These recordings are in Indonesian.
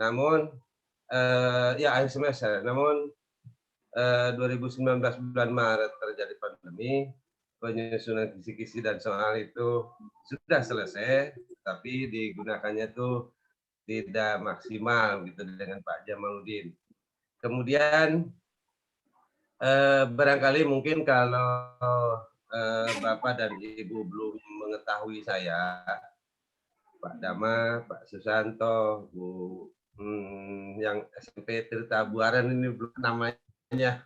Namun ya akhir semester. Namun 2019 bulan Maret terjadi pandemi, penyusunan kisi-kisi dan soal itu sudah selesai, tapi digunakannya tuh tidak maksimal gitu dengan Pak Jamaluddin. Kemudian barangkali mungkin kalau Bapak dan Ibu belum mengetahui saya, Pak Dama, Pak Susanto, Bu yang SMP Tirta Buaran ini belum namanya,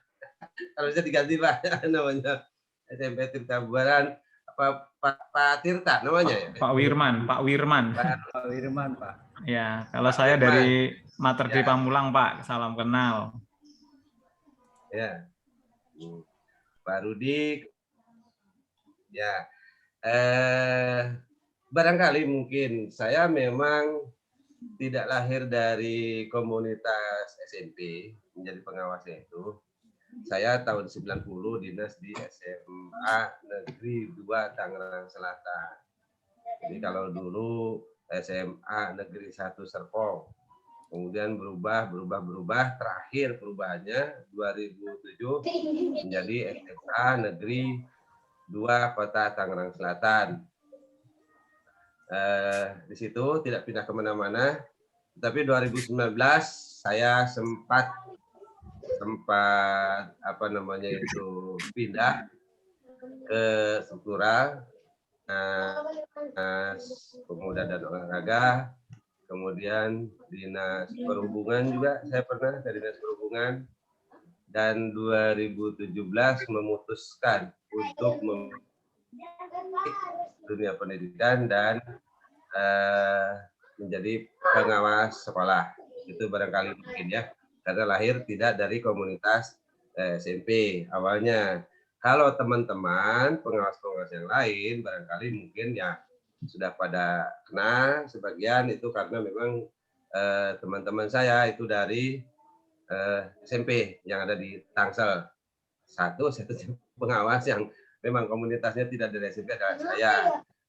harusnya diganti Pak namanya SMP Tirta Buaran apa Pak Tirta namanya ya? Pak Wirman, Pak Wirman. Pak Wirman, Pak. Ya, kalau Pak saya Wirman. dari Mater di Ya. Pamulang, Pak. Salam kenal. Ya. Pak Rudi. Ya. Barangkali mungkin saya memang tidak lahir dari komunitas SMP menjadi pengawasnya itu. Saya tahun 90 dinas di SMA Negeri 2 Tangerang Selatan. Jadi kalau dulu SMA Negeri 1 Serpong, kemudian berubah, terakhir perubahannya 2007 menjadi SMA Negeri 2 Kota Tangerang Selatan. Di situ tidak pindah kemana-mana, tapi 2019 saya sempat apa namanya itu pindah ke struktural, pemuda dan olahraga, kemudian dinas perhubungan juga saya pernah dari dinas perhubungan, dan 2017 memutuskan untuk dunia pendidikan dan menjadi pengawas sekolah. Itu barangkali mungkin ya, karena lahir tidak dari komunitas SMP awalnya. Kalau teman-teman pengawas-pengawas yang lain barangkali mungkin ya sudah pada kenal sebagian itu karena memang teman-teman saya itu dari SMP yang ada di Tangsel. Satu pengawas yang memang komunitasnya tidak dari SMP adalah saya.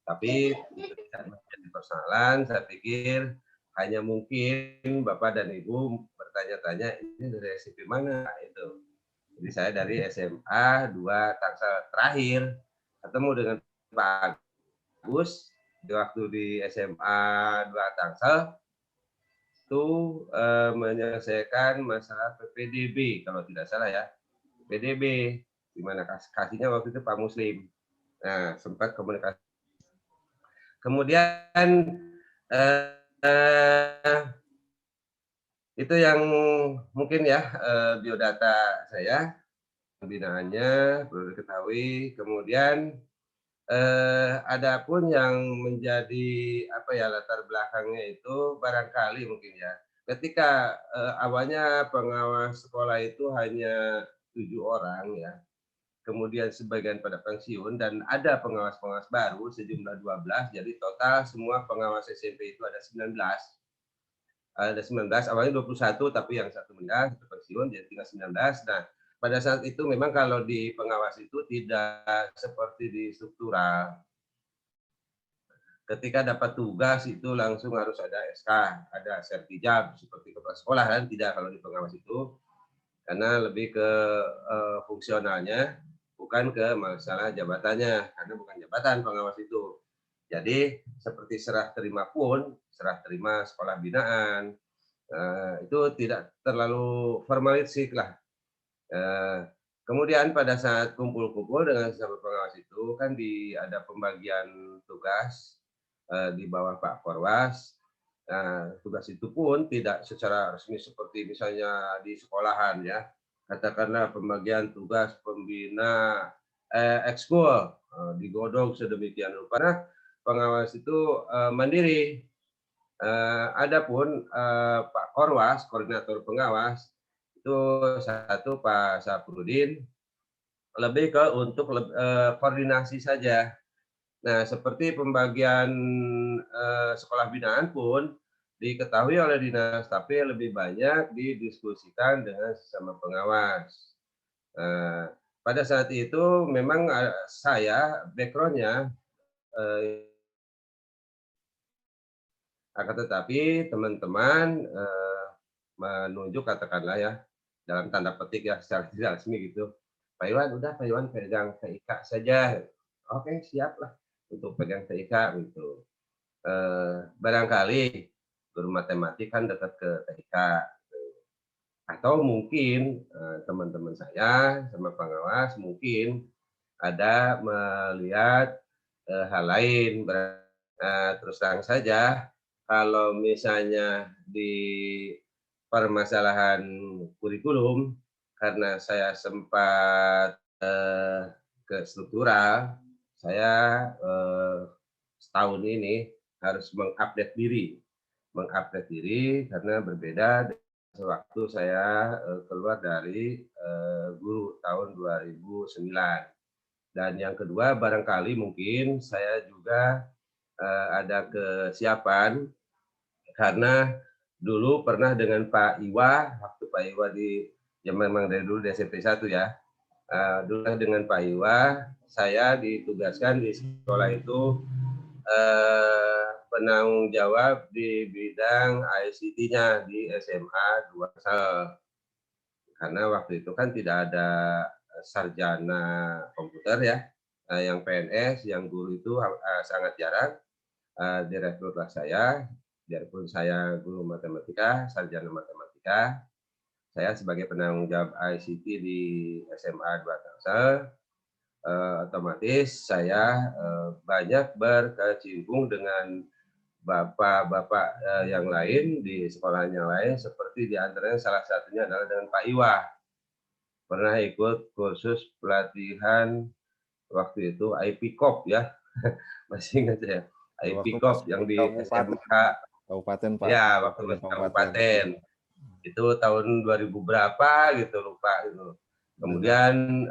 Tapi itu tidak menjadi persoalan, saya pikir hanya mungkin Bapak dan Ibu bertanya-tanya ini dari SMP mana itu. Jadi saya dari SMA 2 Tangsel. Terakhir ketemu dengan Pak Agus waktu di SMA 2 Tangsel itu menyelesaikan masalah PPDB kalau tidak salah ya. PDB di mana kasihnya waktu itu Pak Muslim. Nah, sempat komunikasi. Kemudian itu yang mungkin ya biodata saya, pembinaannya perlu diketahui. Kemudian ada pun yang menjadi apa ya latar belakangnya itu barangkali mungkin ya. Ketika awalnya pengawas sekolah itu hanya 7 orang ya. Kemudian sebagian pada pensiun dan ada pengawas-pengawas baru sejumlah 12, jadi total semua pengawas SMP itu ada 19. Ada 19, awalnya 21 tapi yang satu meninggal, satu pensiun, jadi tinggal 19. Nah, pada saat itu memang kalau di pengawas itu tidak seperti di struktural. Ketika dapat tugas itu langsung harus ada SK, ada sertijab seperti kepala sekolah kan, tidak kalau di pengawas itu. Karena lebih ke fungsionalnya, bukan ke masalah jabatannya, karena bukan jabatan pengawas itu. Jadi seperti serah terima pun, serah terima sekolah binaan, itu tidak terlalu formalistik lah. Kemudian pada saat kumpul-kumpul dengan sesama pengawas itu kan ada pembagian tugas di bawah Pak Korwas. Nah, tugas itu pun tidak secara resmi seperti misalnya di sekolahan ya. Katakanlah pembagian tugas pembina ekskul digodok sedemikian rupa. Nah, pengawas itu mandiri. Adapun Pak Korwas, koordinator pengawas, itu satu Pak Saprudin, lebih ke untuk koordinasi saja. Nah, seperti pembagian sekolah binaan pun diketahui oleh dinas, tapi lebih banyak didiskusikan dengan sesama pengawas. Pada saat itu memang saya background-nya akan tetapi teman-teman menunjuk katakanlah ya, dalam tanda petik ya secara tidak resmi gitu, Pak Iwan udah Pak Iwan pegang TIK saja. Oke siap lah untuk pegang TIK gitu. Barangkali guru matematik kan dekat ke TIK, atau mungkin teman-teman saya sama pengawas mungkin ada melihat hal lain. Terus terang saja, kalau misalnya di permasalahan kurikulum, karena saya sempat ke struktural, saya setahun ini harus mengupdate diri karena berbeda sewaktu saya keluar dari guru tahun 2009. Dan yang kedua barangkali mungkin saya juga ada kesiapan karena dulu pernah dengan Pak Iwa, waktu Pak Iwa ya memang dari dulu di SMP 1 ya, dulu dengan Pak Iwa, saya ditugaskan di sekolah itu penanggung jawab di bidang ICT-nya di SMA 2 Tangsel. Karena waktu itu kan tidak ada sarjana komputer ya, yang PNS, yang guru itu sangat jarang. Direkrutlah saya, biarpun saya guru matematika, sarjana matematika, saya sebagai penanggung jawab ICT di SMA 2 Tangsel, otomatis saya banyak berkecimpung dengan bapak-bapak yang lain di sekolahnya lain, seperti diantaranya salah satunya adalah dengan Pak Iwa. Pernah ikut kursus pelatihan waktu itu IP Corp ya, masih ingat ya, Waktu IP masih Corp yang di di kabupaten, SMK, kabupaten Pak, ya waktu kabupaten masih kabupaten. kabupaten. Itu tahun 2000 berapa gitu, lupa gitu. Kemudian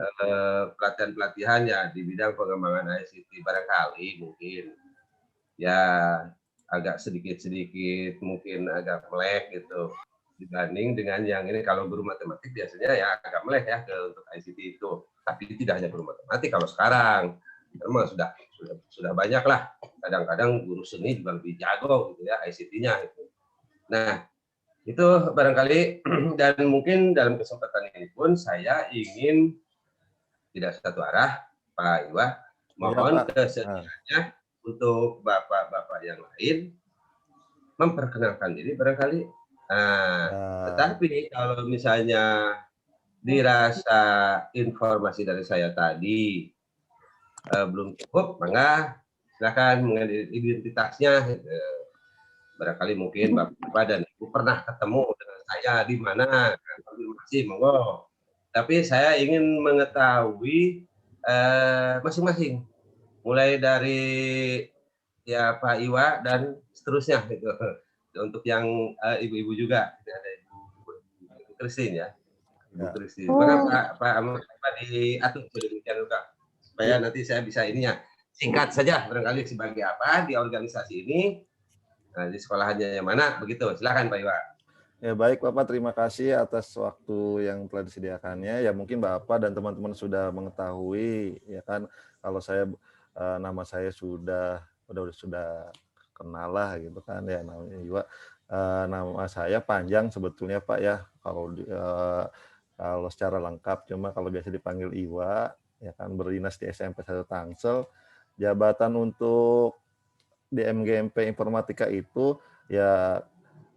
pelatihan-pelatihannya di bidang pengembangan ICT barangkali mungkin ya agak sedikit-sedikit mungkin agak melek gitu dibanding dengan yang ini. Kalau guru matematik biasanya ya agak melek ya untuk ICT itu. Tapi tidak hanya guru matematik kalau sekarang memang sudah banyak lah. Kadang-kadang guru seni juga lebih jago gitu ya ICT-nya itu. Nah, itu barangkali dan mungkin dalam kesempatan ini pun saya ingin tidak satu arah, Pak Iwa, mohon kesediaannya untuk bapak-bapak yang lain memperkenalkan diri barangkali. Tetapi kalau misalnya dirasa informasi dari saya tadi belum cukup, maka silakan mengenai identitasnya. Barangkali mungkin Bapak dan Ibu pernah ketemu dengan saya di mana, konfirmasi monggo. Tapi saya ingin mengetahui masing-masing, mulai dari ya Pak Iwa dan seterusnya gitu. Untuk yang ibu-ibu juga, ada Ibu Christine ya, Ibu Christine. Maka Pak diatur sedemikian rupa supaya nanti saya bisa ininya singkat saja barangkali sebagai apa di organisasi ini. Nah, di sekolahannya yang mana begitu. Silakan Pak Iwa. Ya baik Bapak, terima kasih atas waktu yang telah disediakannya. Ya mungkin Bapak dan teman-teman sudah mengetahui ya kan, kalau saya nama saya sudah kenal lah gitu kan ya, namanya Iwa. Nama saya panjang sebetulnya Pak ya, kalau secara lengkap, cuma kalau biasa dipanggil Iwa ya kan, berdinas di SMP 1 Tangsel. Jabatan untuk di MGMP Informatika itu ya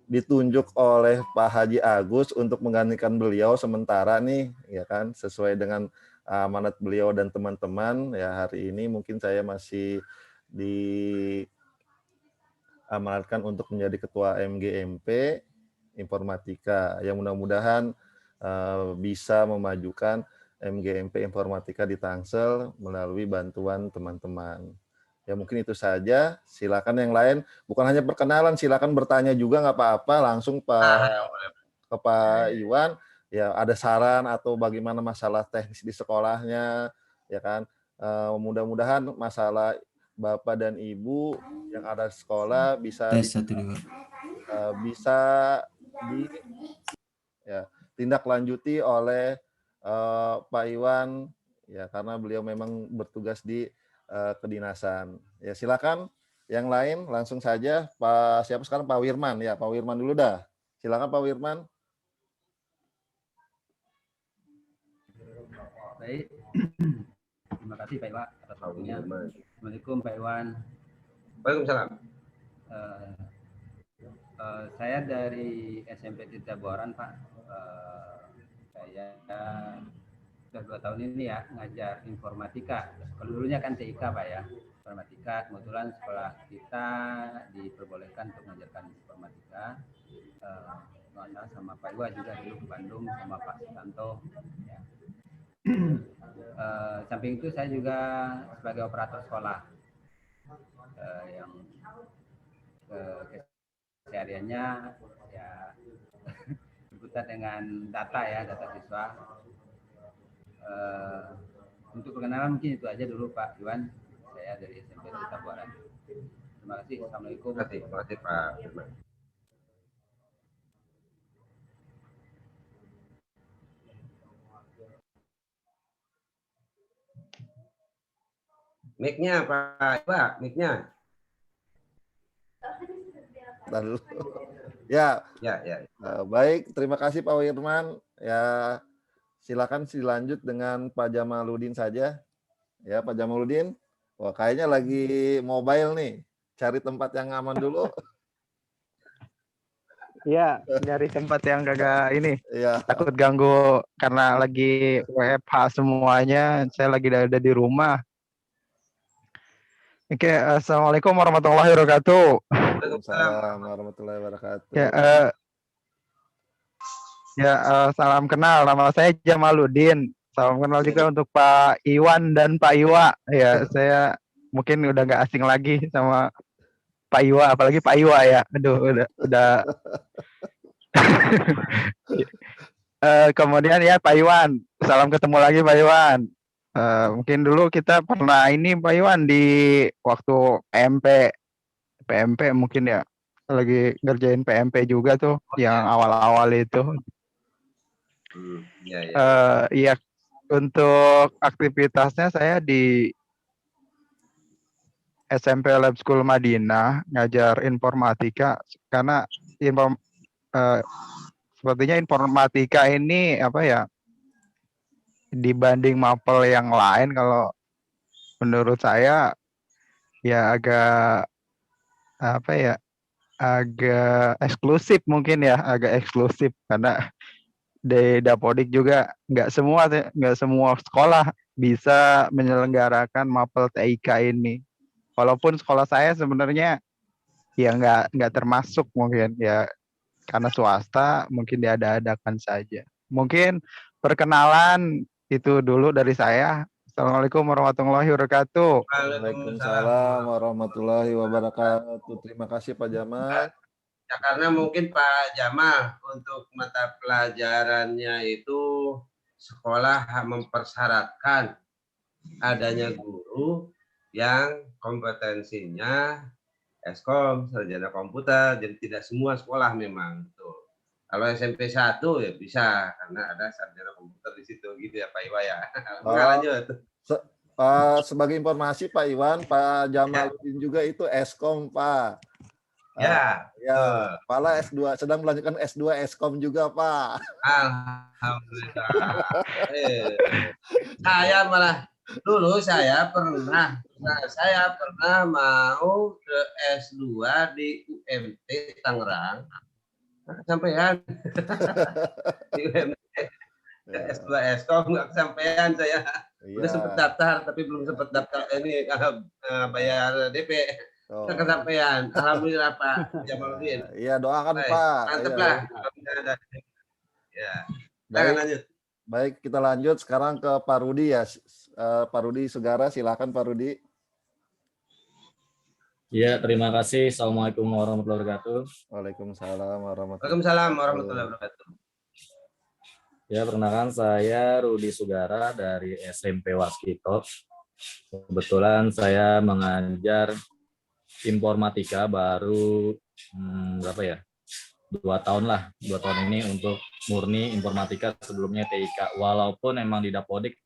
ditunjuk oleh Pak Haji Agus untuk menggantikan beliau sementara nih ya kan, sesuai dengan amanat beliau dan teman-teman ya. Hari ini mungkin saya masih diamanatkan untuk menjadi ketua MGMP Informatika yang mudah-mudahan bisa memajukan MGMP Informatika di Tangsel melalui bantuan teman-teman. Ya mungkin itu saja. Silakan yang lain. Bukan hanya perkenalan, silakan bertanya juga nggak apa-apa. Langsung ke Pak Iwan. Ya ada saran atau bagaimana masalah teknis di sekolahnya, ya kan. Mudah-mudahan masalah Bapak dan Ibu yang ada di sekolah bisa ditindaklanjuti oleh Pak Iwan ya, karena beliau memang bertugas di kedinasan. Ya silakan yang lain langsung saja. Pak siapa sekarang? Pak Wirman ya, Pak Wirman dulu dah. Silakan Pak Wirman. Baik. Terima kasih Pak Iwan atas waktunya. Assalamualaikum Pak Iwan. Waalaikumsalam. Saya dari SMP Tirta Buaran Pak. Saya sudah 2 tahun ini ya ngajar informatika. Kalau dulunya kan TIK Pak ya, informatika. Kebetulan sekolah kita diperbolehkan untuk mengajarkan informatika. Sama Pak Iwa juga dulu ke Bandung sama Pak Sutanto. Ya. Samping itu saya juga sebagai operator sekolah yang kesehariannya ya berkutat dengan data ya, data siswa. Untuk perkenalan mungkin itu aja dulu Pak Iwan, saya dari SMP Tirta Buaran. Terima kasih. Assalamualaikum. Terima kasih Pak Firman. Mic-nya Pak Iwa, mic-nya. Lalu, ya, Ya. baik. Terima kasih Pak Wirman. Ya, silakan dilanjut dengan Pak Jamaluddin saja. Ya, Pak Jamaluddin. Wah, kayaknya lagi mobile nih. Cari tempat yang aman dulu. Iya, nyari tempat yang kagak ini. Iya. Takut ganggu karena lagi WFH semuanya. Saya lagi ada di rumah. Oke, assalamualaikum warahmatullahi wabarakatuh. Waalaikumsalam warahmatullahi wabarakatuh. Salam kenal. Nama saya Jamaluddin. Salam kenal juga untuk Pak Iwan dan Pak Iwa. Ya, saya mungkin udah nggak asing lagi sama Pak Iwa, apalagi Pak Iwa ya. Aduh, udah. Kemudian ya Pak Iwan. Salam ketemu lagi Pak Iwan. Mungkin dulu kita pernah ini Pak Iwan di waktu PMP mungkin ya, lagi ngerjain PMP juga tuh yang awal-awal itu. Iya, untuk aktivitasnya saya di SMP Lab School Madinah ngajar informatika karena sepertinya informatika ini apa ya, dibanding mapel yang lain kalau menurut saya ya agak apa ya, agak eksklusif mungkin ya, agak eksklusif karena di Dapodik juga nggak semua sekolah bisa menyelenggarakan mapel TIK ini. Walaupun sekolah saya sebenarnya ya nggak termasuk mungkin ya, karena swasta mungkin diada-adakan saja. Mungkin perkenalan itu dulu dari saya. Assalamualaikum warahmatullahi wabarakatuh. Waalaikumsalam warahmatullahi wabarakatuh. Terima kasih Pak Jamal. Ya, karena mungkin Pak Jamal untuk mata pelajarannya itu sekolah mempersyaratkan adanya guru yang kompetensinya Eskom, sarjana komputer, jadi tidak semua sekolah memang tuh. Kalau SMP 1 ya bisa karena ada sarjana komputer di situ gitu ya Pak Iwa ya. Lanjut. Sebagai informasi Pak Iwan, Pak Jamaluddin juga itu Eskom Pak. Ya. Kepala S2 sedang melanjutkan S2 Eskom juga Pak. Alhamdulillah. Saya pernah mau ke S2 di UMT Tangerang. Kesampean. Di UMT S2 Eskom nggak kesampean saya. Udah sempat daftar tapi belum sempat daftar ini bayar DP. Kesampean. Alhamdulillah Pak Jamaluddin. Iya, doakan Pak. Mantap lah. Ya. Silakan lanjut. Baik, kita lanjut sekarang ke Pak Rudi ya. Pak Rudi Sugara, silakan Pak Rudi. Ya, terima kasih. Assalamualaikum warahmatullahi wabarakatuh. Waalaikumsalam warahmatullahi wabarakatuh. Ya, perkenalkan saya Rudi Sugara dari SMP Waskito. Kebetulan saya mengajar informatika baru berapa ya? 2 tahun lah. 2 tahun ini untuk murni informatika, sebelumnya TIK. Walaupun emang di Dapodik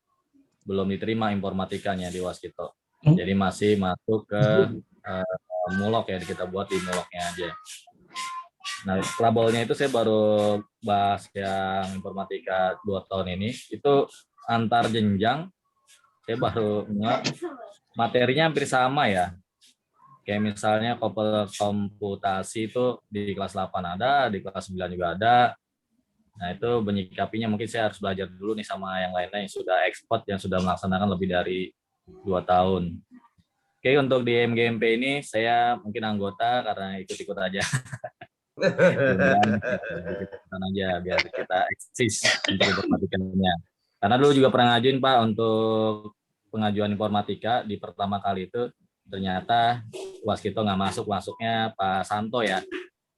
belum diterima informatikanya di Waskito. Jadi masih masuk ke mulok ya, kita buat di muloknya aja. Nah, labelnya itu saya baru bahas yang informatika 2 tahun ini. Itu antar jenjang, saya baru materinya hampir sama ya. Kayak misalnya komputasi itu di kelas 8 ada, di kelas 9 juga ada. Nah, itu menyikapinya mungkin saya harus belajar dulu nih sama yang lainnya yang sudah expert, yang sudah melaksanakan lebih dari 2 tahun. Oke, untuk di MGMP ini saya mungkin anggota karena ikut-ikut aja. Ikutan aja biar kita eksis untuk informatikanya. Karena dulu juga pernah ngajuin Pak untuk pengajuan informatika di pertama kali itu, ternyata Waskito nggak masuk, masuknya Pak Santo ya.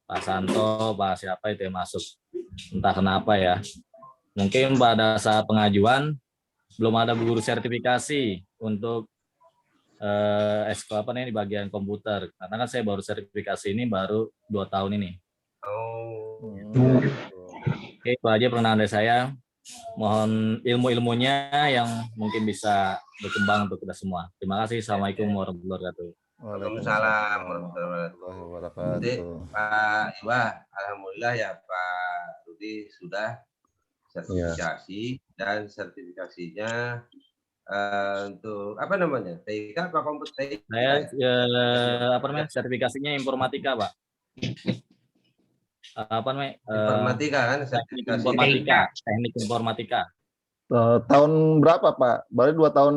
Pak Santo, Pak siapa itu yang masuk. Entah kenapa ya. Mungkin pada saat pengajuan belum ada guru sertifikasi untuk apa nih di bagian komputer. Karena kan saya baru sertifikasi ini baru 2 tahun ini. Oke, itu aja perkenalan dari saya. Mohon ilmu-ilmunya yang mungkin bisa berkembang untuk kita semua. Terima kasih. Assalamualaikum warahmatullahi wabarakatuh. Waalaikumsalam warahmatullahi wabarakatuh. Jadi Pak Iwa, alhamdulillah ya Pak Rudi sudah sertifikasi dan sertifikasinya untuk apa namanya? TIK apa komputer? Saya apa namanya? Sertifikasinya informatika, Pak. Apa namanya? Informatika kan sertifikasi. Teknik informatika. Tahun berapa Pak? Berarti 2 tahun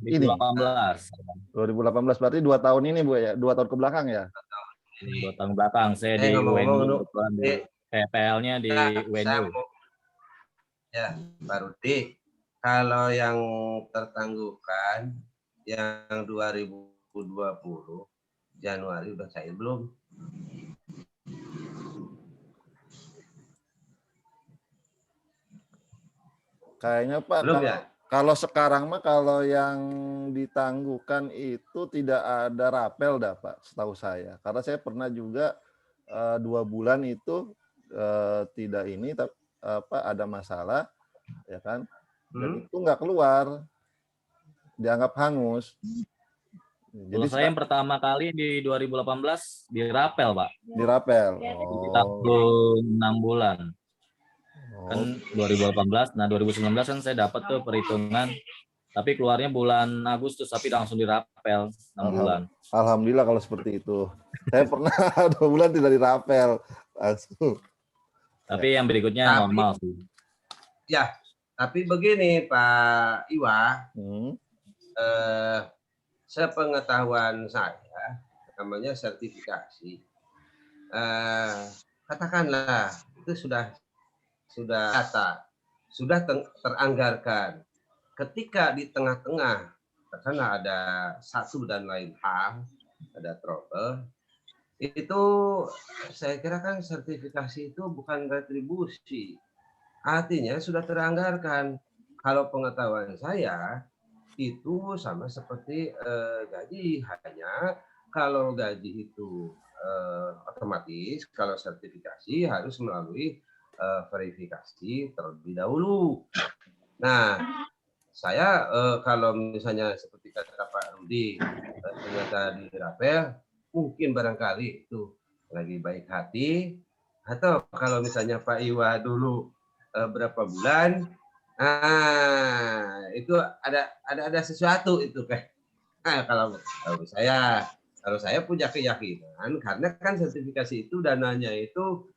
ini? 2018. 2018 berarti 2 tahun ini Bu ya? 2 tahun ke belakang ya? 2 tahun belakang. Saya di UNU. PPL-nya di UNU. Ya, Pak Rudi. Kalau yang tertangguhkan yang 2020 Januari udah cair belum? Kayaknya Pak, belum ya? Kalau sekarang mah kalau yang ditangguhkan itu tidak ada rapel dah Pak, setahu saya. Karena saya pernah juga 2 bulan itu tidak ini, ada masalah, ya kan? Dan itu nggak keluar, dianggap hangus. Jadi saya yang pertama kali di 2018 di rapel Pak. Di rapel. Oh. 6 bulan. Kan 2018, nah 2019 kan saya dapat tuh perhitungan, tapi keluarnya bulan Agustus, tapi langsung di rapel 6 bulan. Alhamdulillah kalau seperti itu. Saya pernah 2 bulan tidak di rapel langsung. Tapi yang berikutnya normal sih. Ya. Tapi begini Pak Iwa, sepengetahuan saya, namanya sertifikasi, katakanlah itu sudah data, sudah teranggarkan. Ketika di tengah-tengah, karena ada satu dan lain hal, ada trouble, itu saya kira kan sertifikasi itu bukan retribusi. Artinya sudah teranggarkan. Kalau pengetahuan saya itu sama seperti gaji, hanya kalau gaji itu otomatis, kalau sertifikasi harus melalui verifikasi terlebih dahulu. Nah, saya kalau misalnya seperti kata Pak Rudi ternyata di rapel, mungkin barangkali itu lagi baik hati, atau kalau misalnya Pak Iwa dulu berapa bulan, itu ada sesuatu itu kan. Kalau saya punya keyakinan, karena kan sertifikasi itu dananya itu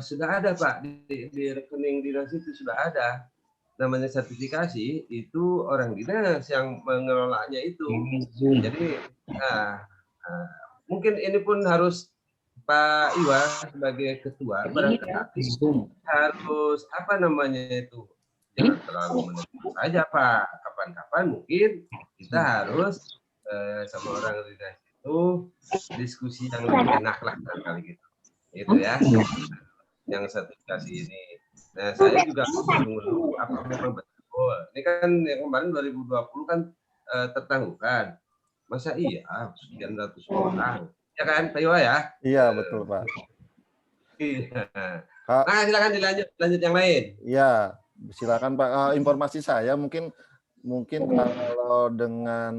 sudah ada Pak di rekening dinas itu sudah ada. Namanya sertifikasi itu orang dinas yang mengelolanya itu. Jadi mungkin ini pun harus Pak Iwa sebagai ketua barangkali harus apa namanya itu, jangan terlalu menekan saja Pak. Kapan-kapan mungkin kita harus sama orang dinas itu diskusi yang lebih enak lah kali gitu. Itu ya, yang sertifikasi ini. Nah saya juga menunggu apa memang betul. Ini kan yang kemarin 2020 kan tertangguhkan. Masa iya sekian ratus orang? Ya kan, Pak Iwa ya? Iya, betul, Pak. Iya. Nah, silakan dilanjut yang lain. Iya, silakan Pak. Informasi saya mungkin kalau dengan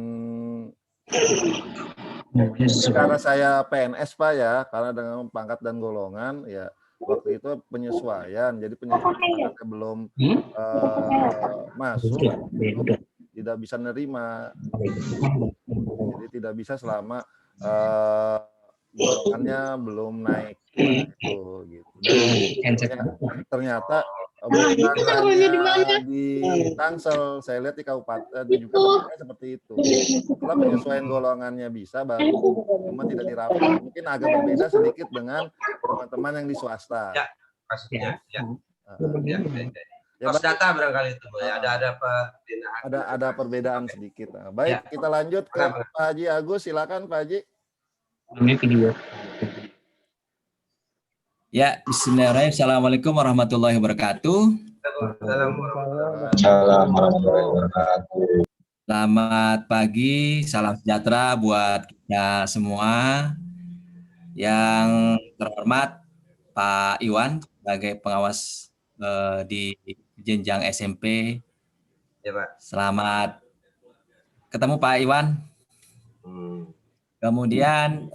karena saya PNS Pak ya, karena dengan pangkat dan golongan ya waktu itu penyesuaian, jadi penyesuaian belum masuk, tidak bisa nerima, jadi tidak bisa selama golongannya belum naik. Nah, itu gitu. Dan ternyata bukan hanya di Tangsel, saya lihat di kabupaten juga bentuknya seperti itu. Setelah penyesuaian golongannya bisa, baru cuma tidak dirapat. Mungkin agak berbeda sedikit dengan teman-teman yang di swasta. Ya, maksudnya. Ya. Ya, Ya, Kos data barangkali itu, Bu. Ya, ada perbedaan. ada perbedaan sedikit. Nah, baik, kita lanjut ke Pak Haji Agus. Silakan Pak Haji. Ya, bismillahirrahmanirrahim. Assalamualaikum warahmatullahi wabarakatuh. Assalamualaikum warahmatullahi wabarakatuh. Selamat pagi, salam sejahtera buat kita semua. Yang terhormat Pak Iwan sebagai pengawas di jenjang SMP. Ya, Pak. Selamat ketemu Pak Iwan. Kemudian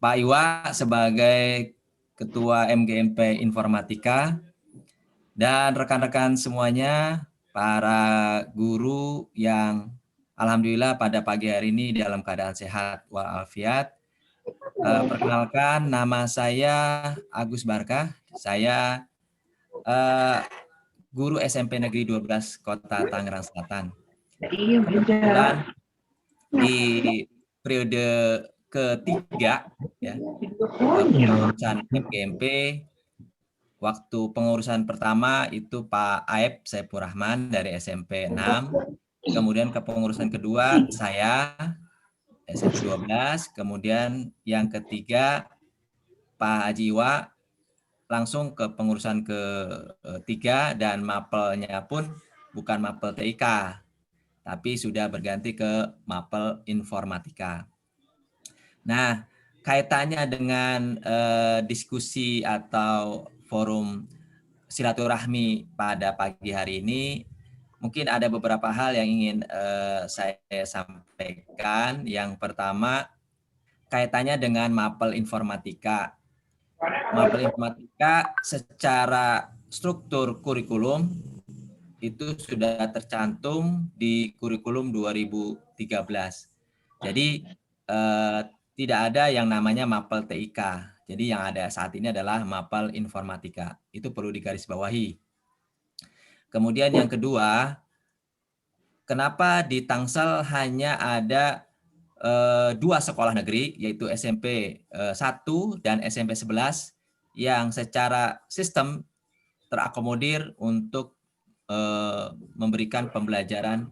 Pak Iwa sebagai Ketua MGMP Informatika, dan rekan-rekan semuanya, para guru yang alhamdulillah pada pagi hari ini dalam keadaan sehat walafiat. Perkenalkan, nama saya Agus Barkah. Saya guru SMP Negeri 12 Kota Tangerang Selatan. Kebetulan di periode ketiga ya, pengurusan MGMP, waktu pengurusan pertama itu Pak Aep Saifur Rahman dari SMP 6, kemudian ke pengurusan kedua saya SMP 12, kemudian yang ketiga Pak Haji Iwa langsung ke pengurusan ketiga, dan mapelnya pun bukan mapel TIK, tapi sudah berganti ke mapel informatika. Nah, kaitannya dengan diskusi atau forum silaturahmi pada pagi hari ini, mungkin ada beberapa hal yang ingin saya sampaikan. Yang pertama, kaitannya dengan mapel informatika. Mapel informatika secara struktur kurikulum itu sudah tercantum di kurikulum 2013. Jadi tidak ada yang namanya mapel TIK. Jadi yang ada saat ini adalah mapel informatika. Itu perlu digarisbawahi. Kemudian yang kedua, kenapa di Tangsel hanya ada 2 sekolah negeri, yaitu SMP 1 dan SMP 11 yang secara sistem terakomodir untuk memberikan pembelajaran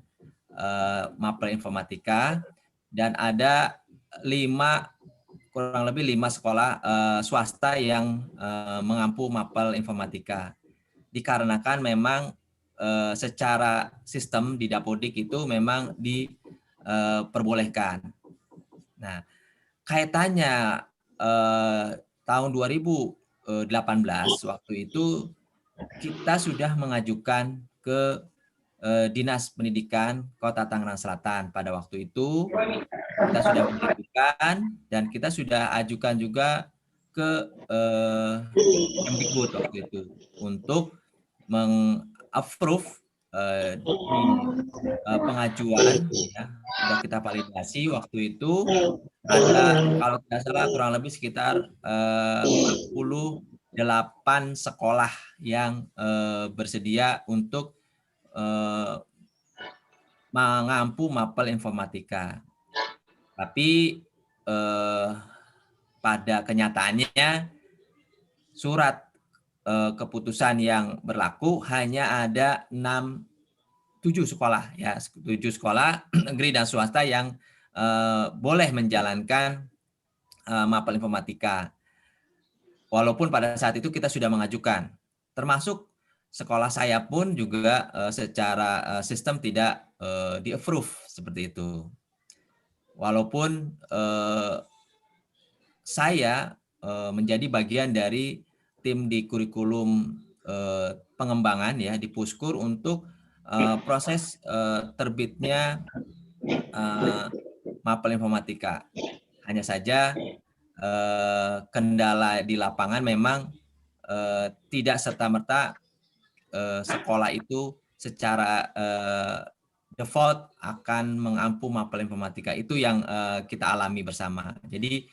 mapel informatika, dan ada kurang lebih 5 sekolah swasta yang mengampu mapel informatika. Dikarenakan memang secara sistem di Dapodik itu memang diperbolehkan. Nah, kaitannya tahun 2018 waktu itu kita sudah mengajukan ke Dinas Pendidikan Kota Tangerang Selatan. Pada waktu itu kita sudah mengajukan, dan kita sudah ajukan juga ke Kemdikbud waktu itu untuk meng-approve pengajuan, ya, sudah kita validasi waktu itu. Ada, kalau tidak salah, kurang lebih sekitar 48 sekolah yang bersedia untuk mengampu mapel informatika. Tapi pada kenyataannya surat keputusan yang berlaku hanya ada 7 sekolah, ya, 7 sekolah negeri dan swasta yang boleh menjalankan mapel informatika. Walaupun pada saat itu kita sudah mengajukan, termasuk sekolah saya pun juga secara sistem tidak di-approve seperti itu. Walaupun saya menjadi bagian dari tim di kurikulum pengembangan, ya, di Puskur untuk proses terbitnya mapel informatika. Hanya saja kendala di lapangan memang tidak serta-merta sekolah itu secara default akan mengampu mapel informatika. Itu yang kita alami bersama. Jadi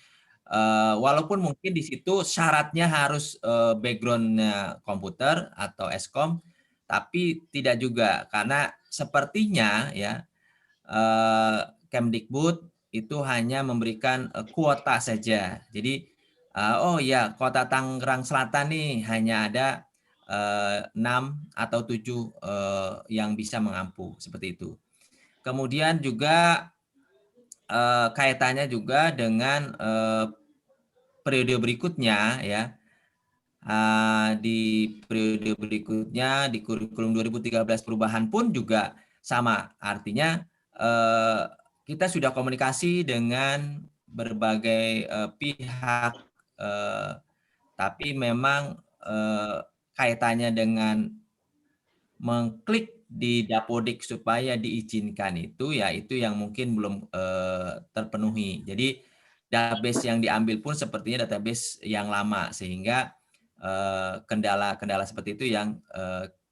walaupun mungkin di situ syaratnya harus background-nya komputer atau Eskom, tapi tidak juga, karena sepertinya ya Kemdikbud itu hanya memberikan kuota saja. Jadi oh ya, Kota Tangerang Selatan nih hanya ada 6 atau 7 yang bisa mengampu seperti itu. Kemudian juga kaitannya juga dengan periode berikutnya ya. Di periode berikutnya di kurikulum 2013 perubahan pun juga sama. Artinya kita sudah komunikasi dengan berbagai pihak, tapi memang kaitannya dengan mengklik di Dapodik supaya diizinkan itu ya itu yang mungkin belum terpenuhi. Jadi database yang diambil pun sepertinya database yang lama, sehingga kendala-kendala seperti itu yang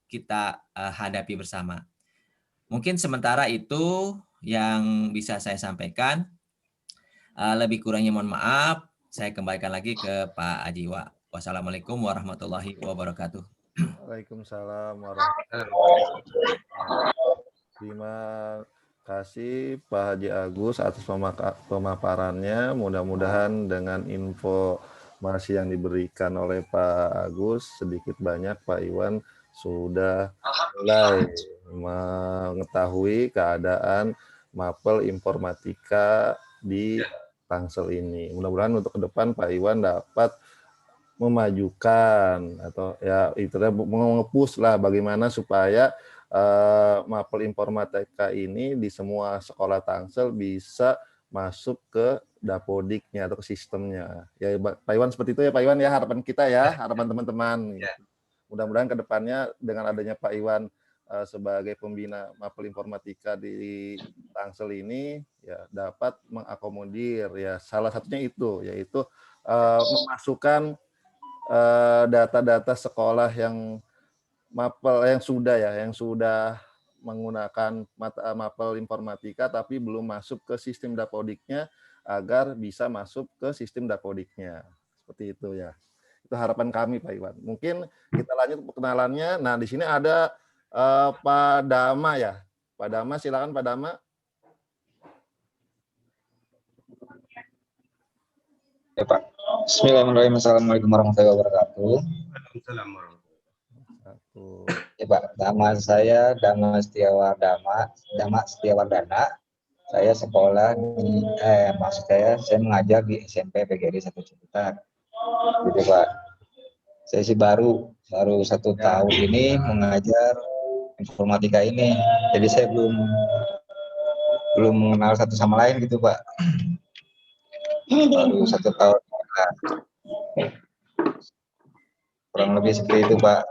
kita hadapi bersama. Mungkin sementara itu yang bisa saya sampaikan. Lebih kurangnya mohon maaf. Saya kembalikan lagi ke Pak Ajiwa. Wassalamualaikum warahmatullahi wabarakatuh. Waalaikumsalam warahmatullahi wabarakatuh. Terima kasih Pak Haji Agus atas pemaparannya. Mudah-mudahan dengan informasi yang diberikan oleh Pak Agus sedikit banyak Pak Iwan sudah mulai mengetahui keadaan mapel informatika di Tangsel ini. Mudah-mudahan untuk ke depan Pak Iwan dapat memajukan atau ya itu mengepush lah bagaimana supaya mapel informatika ini di semua sekolah Tangsel bisa masuk ke Dapodiknya atau ke sistemnya. Ya Pak Iwan, seperti itu ya Pak Iwan ya, harapan kita ya, harapan teman-teman. Ya. Mudah-mudahan ke depannya dengan adanya Pak Iwan sebagai pembina mapel informatika di Tangsel ini ya dapat mengakomodir ya salah satunya itu yaitu memasukkan data-data sekolah yang mapel yang sudah menggunakan mapel informatika tapi belum masuk ke sistem Dapodiknya agar bisa masuk ke sistem Dapodiknya. Seperti itu ya. Itu harapan kami Pak Iwan. Mungkin kita lanjut perkenalannya. Nah, di sini ada Pak Dama ya. Pak Dama, silakan Pak Dama. Ya Pak. Bismillahirrahmanirrahim. Assalamualaikum warahmatullahi wabarakatuh. Waalaikumsalam warahmatullahi wabarakatuh. Ya Pak, nama saya Dama Setiawardana. Saya sekolah di maksud saya mengajar di SMP PGRI 1 Ciputat. Gitu Pak. Saya sih baru 1 tahun ini mengajar informatika ini. Jadi saya belum mengenal satu sama lain gitu Pak. Baru 1 tahun. Kurang lebih seperti itu Pak.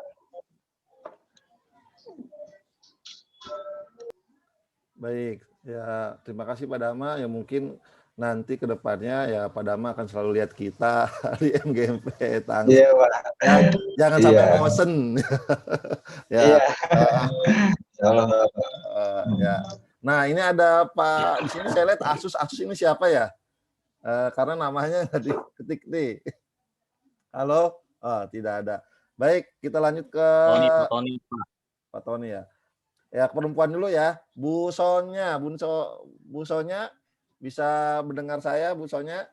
Baik, ya terima kasih Pak Dama. Ya mungkin nanti ke depannya ya Pak Dama akan selalu lihat kita di MGMP Tangsel. Iya Pak. Jangan sampai bosen. Ya. Ya. Nah ini ada Pak, di sini saya lihat Asus ini siapa ya? Karena namanya nggak diketik nih. Halo? Tidak ada. Baik, kita lanjut ke Tony. Pak Tony ya. Ya, perempuan dulu ya. Bu Sonya bisa mendengar saya, Bu Sonya?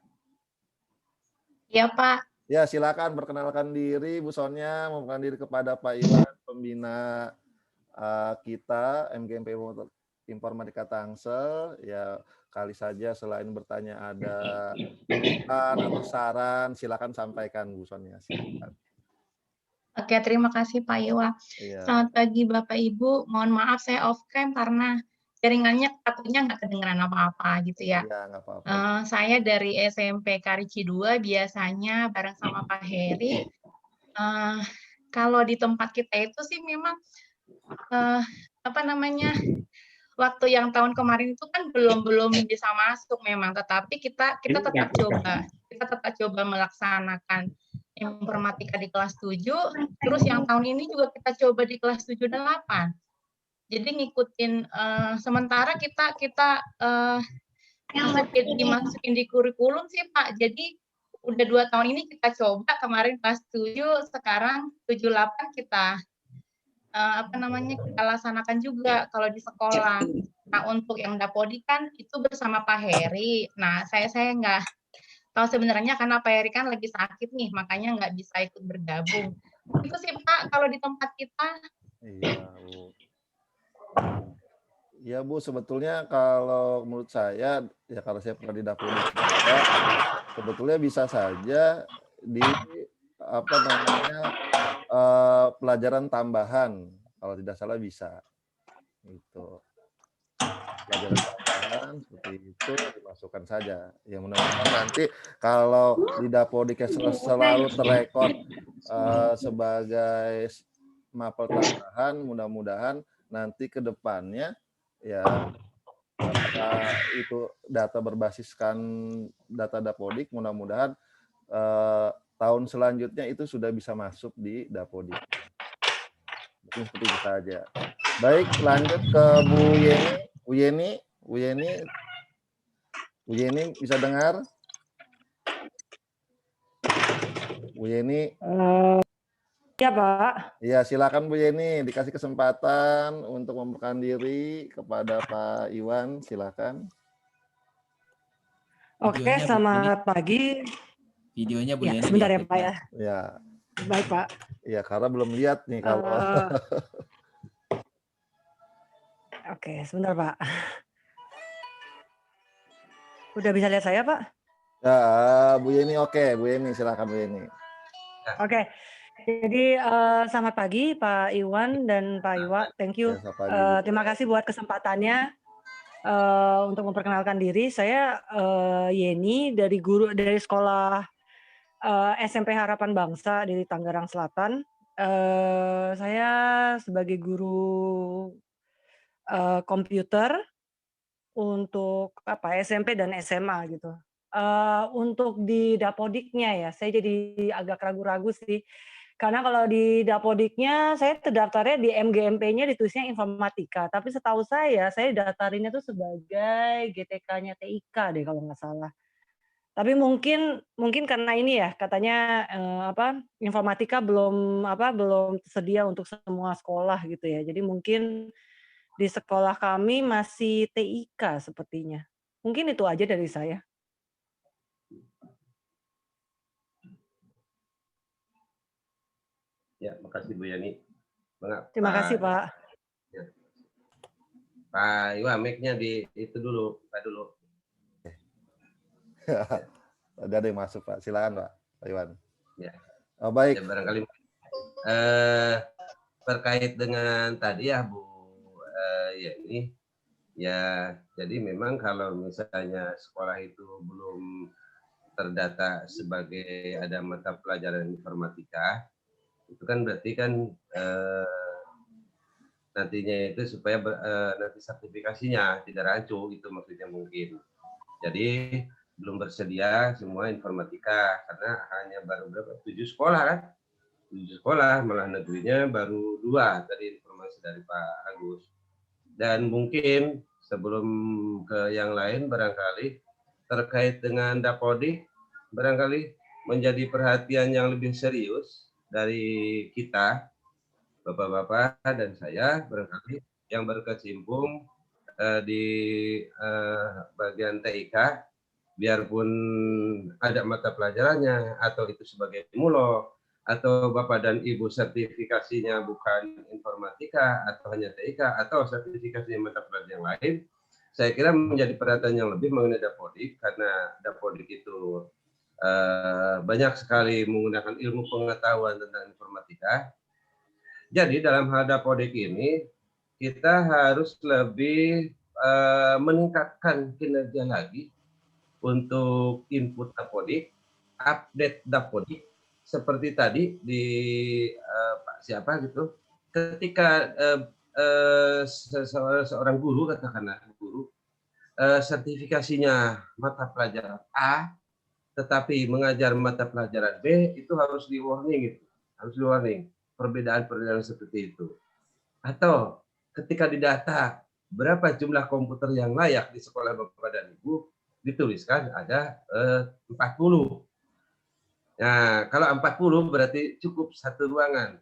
Ya, Pak. Ya, silakan perkenalkan diri Bu Sonya, memperkenalkan diri kepada Pak Iwan, pembina kita MGMP Informatika Tangsel. Ya, kali saja selain bertanya ada masukan atau saran, silakan sampaikan Bu Sonya. Silakan. Oke, terima kasih Pak Iwa. Iya. Selamat pagi Bapak Ibu. Mohon maaf saya off cam karena jaringannya takutnya nggak kedengeran apa-apa gitu ya. Iya, nggak apa-apa. Saya dari SMP Karici 2 biasanya bareng sama Pak Heri. Kalau di tempat kita itu sih memang waktu yang tahun kemarin itu kan belum bisa masuk memang, tetapi kita tetap coba melaksanakan informatika di kelas 7, terus yang tahun ini juga kita coba di kelas 7-8. Jadi ngikutin sementara kita dimasukin di kurikulum sih Pak. Jadi udah 2 tahun ini kita coba, kemarin kelas 7, sekarang 7-8 kita kita laksanakan juga kalau di sekolah. Nah, untuk yang Dapodik kan itu bersama Pak Heri. Nah, saya nggak tahu sebenarnya karena Pak Heri kan lagi sakit nih, makanya nggak bisa ikut bergabung. Itu sih Pak kalau di tempat kita. Iya, Bu. Ya Bu, sebetulnya kalau menurut saya, ya kalau saya pernah di Dapodik juga, sebetulnya bisa saja di pelajaran tambahan, kalau tidak salah bisa. Gitu. Pelajaran tambahan seperti itu dimasukkan saja. Ya mudah-mudahan nanti kalau di Dapodik selalu terrekod sebagai mapel tambahan, mudah-mudahan nanti ke depannya ya apakah itu data berbasiskan data Dapodik, mudah-mudahan tahun selanjutnya itu sudah bisa masuk di Dapodik. Mungkin seperti itu saja. Baik, lanjut ke Bu Yeni. Bu Yeni bisa dengar? Bu Yeni? Iya, Pak. Iya, silakan Bu Yeni, dikasih kesempatan untuk memperkenalkan diri kepada Pak Iwan, silakan. Oke, selamat pagi. Videonya Bu Yeni. Sebentar ya Pak ya. Ya. Baik Pak. Iya, karena belum lihat nih kalau. Oke, sebentar Pak. Udah bisa lihat saya Pak? Ya, Bu Yeni oke. Bu Yeni, silakan Bu Yeni. Oke. Jadi selamat pagi Pak Iwan dan Pak Iwa. Thank you. Terima kasih buat kesempatannya untuk memperkenalkan diri. Saya Yeni dari sekolah SMP Harapan Bangsa di Tangerang Selatan. Saya sebagai guru komputer untuk SMP dan SMA gitu. Untuk di Dapodiknya ya, saya jadi agak ragu-ragu sih. Karena kalau di Dapodiknya saya terdaftarnya di MGMP-nya ditulisnya informatika, tapi setahu saya daftarinnya tuh sebagai GTK-nya TIK deh kalau nggak salah. Tapi mungkin karena ini ya katanya informatika belum tersedia untuk semua sekolah gitu ya. Jadi mungkin di sekolah kami masih TIK sepertinya. Mungkin itu aja dari saya. Ya, makasih Bu Yani. Terima kasih Pak. Ya. Pak Iwan, mic-nya di itu dulu, Pak dulu. Ada yang masuk Pak, silakan Pak Iwan. Ya. Oh, baik. Ya, barangkali terkait dengan tadi ya Bu Yani, ya jadi memang kalau misalnya sekolah itu belum terdata sebagai ada mata pelajaran informatika, itu kan berarti kan nantinya itu supaya nanti sertifikasinya tidak rancu, itu maksudnya mungkin. Jadi belum bersedia semua informatika karena hanya baru berapa 7 sekolah kan, 7 sekolah, malah negerinya baru 2 tadi informasi dari Pak Agus. Dan mungkin sebelum ke yang lain barangkali terkait dengan Dapodik barangkali menjadi perhatian yang lebih serius dari kita Bapak-bapak dan saya barangkali yang berkecimpung di bagian TIK, biarpun ada mata pelajarannya atau itu sebagai mulo atau Bapak dan Ibu sertifikasinya bukan informatika atau hanya TIK atau sertifikasinya mata pelajaran yang lain, saya kira menjadi perhatian yang lebih mengenai Dapodik karena Dapodik itu banyak sekali menggunakan ilmu pengetahuan tentang informatika. Jadi dalam hal Dapodik ini kita harus lebih meningkatkan kinerja lagi untuk input Dapodik, update Dapodik seperti tadi di Pak siapa gitu. Ketika seorang guru katakanlah guru sertifikasinya mata pelajaran A, tetapi mengajar mata pelajaran B itu harus di warning gitu. Harus di warning perbedaan-perbedaan seperti itu. Atau ketika didata berapa jumlah komputer yang layak di sekolah Bapak dan Ibu, dituliskan ada 40. Nah, kalau 40 berarti cukup satu ruangan.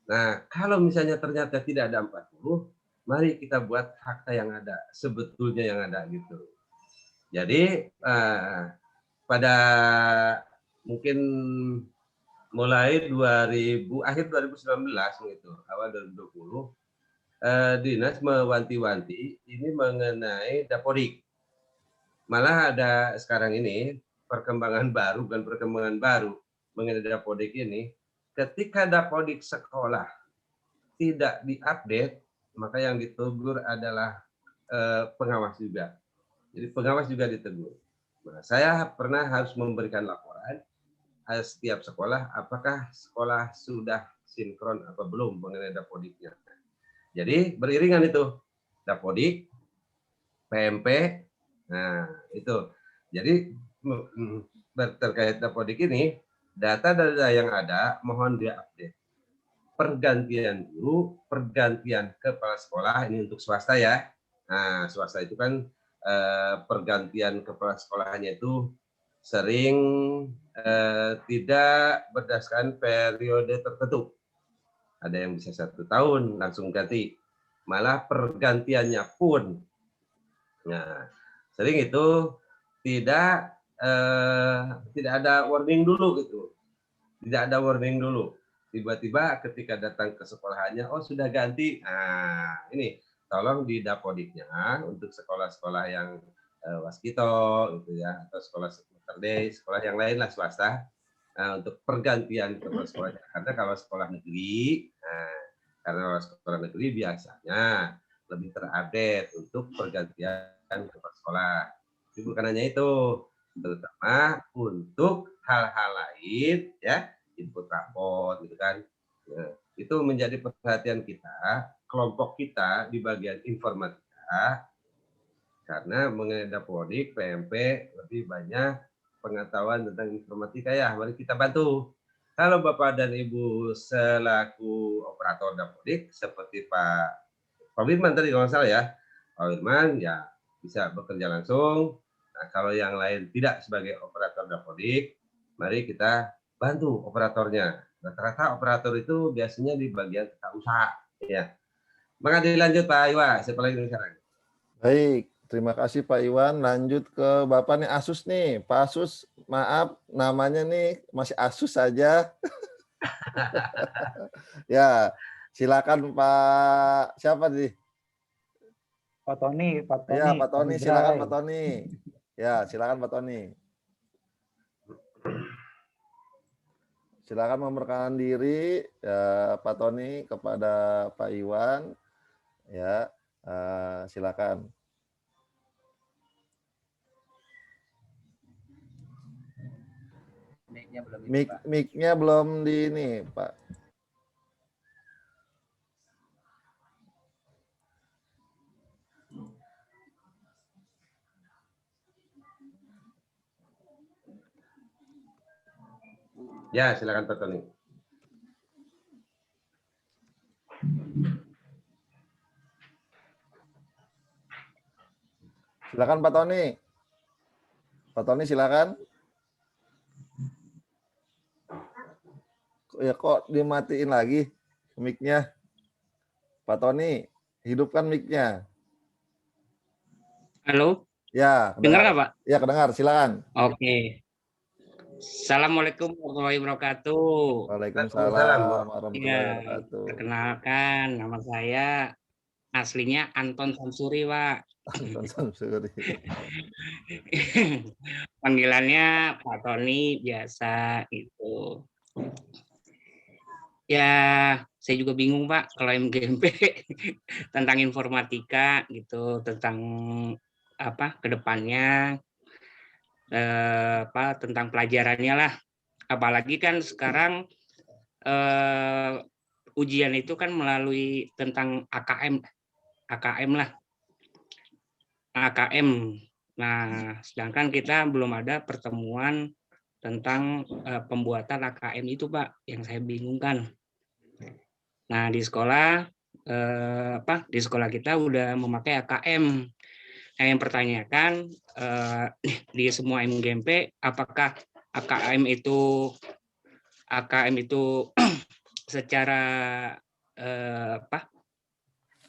Nah, kalau misalnya ternyata tidak ada 40, mari kita buat fakta yang ada, sebetulnya yang ada gitu. Jadi pada mungkin mulai akhir 2019 gitu, awal 2020, dinas mewanti-wanti ini mengenai dapodik. Malah ada sekarang ini perkembangan baru, bukan perkembangan baru mengenai dapodik ini. Ketika dapodik sekolah tidak diupdate, maka yang ditegur adalah pengawas juga. Jadi pengawas juga ditegur. Nah, saya pernah harus memberikan laporan setiap sekolah, apakah sekolah sudah sinkron apa belum mengenai dapodiknya. Jadi beriringan itu, dapodik, PMP, nah itu. Jadi terkait dapodik ini, data-data yang ada mohon diupdate. Pergantian guru, pergantian kepala sekolah, ini untuk swasta ya. Nah, swasta itu kan pergantian kepala sekolahnya itu sering tidak berdasarkan periode tertentu. Ada yang bisa 1 tahun langsung ganti. Malah pergantiannya pun, nah, sering itu tidak ada warning dulu gitu. Tidak ada warning dulu. Tiba-tiba ketika datang ke sekolahannya, oh sudah ganti. Nah, ini tolong di dapodiknya untuk sekolah-sekolah yang waskito gitu ya, atau sekolah semester day, sekolah yang lain lah swasta, untuk pergantian kepala sekolahnya. Karena kalau sekolah negeri, karena sekolah negeri biasanya lebih terupdate untuk pergantian kepala sekolah. Jadi bukan hanya itu, terutama untuk hal-hal lain ya, input raport gitu kan. Nah, itu menjadi perhatian kita, kelompok kita di bagian informatika, karena mengenai dapodik, PMP lebih banyak pengetahuan tentang informatika ya, mari kita bantu. Kalau Bapak dan Ibu selaku operator dapodik seperti Pak Wirman tadi kalau nggak salah ya, Pak Wirman ya bisa bekerja langsung. Nah, kalau yang lain tidak sebagai operator dapodik, mari kita bantu operatornya. Rata-rata operator itu biasanya di bagian tata usaha ya. Maka dilanjut Pak Iwa, siapa lagi sekarang? Baik, terima kasih Pak Iwan. Lanjut ke Bapak nih, Asus nih. Pak Asus, maaf namanya nih masih Asus saja. Ya, silakan Pak. Siapa nih? Pak Tony, Ya, Pak Tony, silakan Pak Tony. Ya, silakan Pak Tony. Silakan memperkenalkan diri ya, Pak Tony kepada Pak Iwan. Ya, silakan. Mic-nya belum di ini, Pak. Ya, silakan Pak Tony. Silakan Pak Tony. Pak Tony silakan. Ya kok dimatiin lagi mic-nya? Pak Tony, hidupkan mic-nya. Halo? Ya, dengar nggak Pak? Ya, kedengar. Silakan. Oke. Assalamualaikum warahmatullahi wabarakatuh. Waalaikumsalam warahmatullahi Ya, wabarakatuh. perkenalkan, nama saya aslinya Anton Samsuri, Pak. Anton Samsuri. Panggilannya Pak Tony biasa itu. Ya, saya juga bingung Pak kalau MGMP tentang informatika gitu, tentang apa kedepannya. Tentang pelajarannya lah, apalagi kan sekarang ujian itu kan melalui tentang AKM lah, AKM. Nah, sedangkan kita belum ada pertemuan tentang pembuatan AKM itu Pak, yang saya bingungkan. Nah di sekolah di sekolah kita udah memakai AKM. Nah, yang pertanyakan di semua MGMP apakah AKM itu secara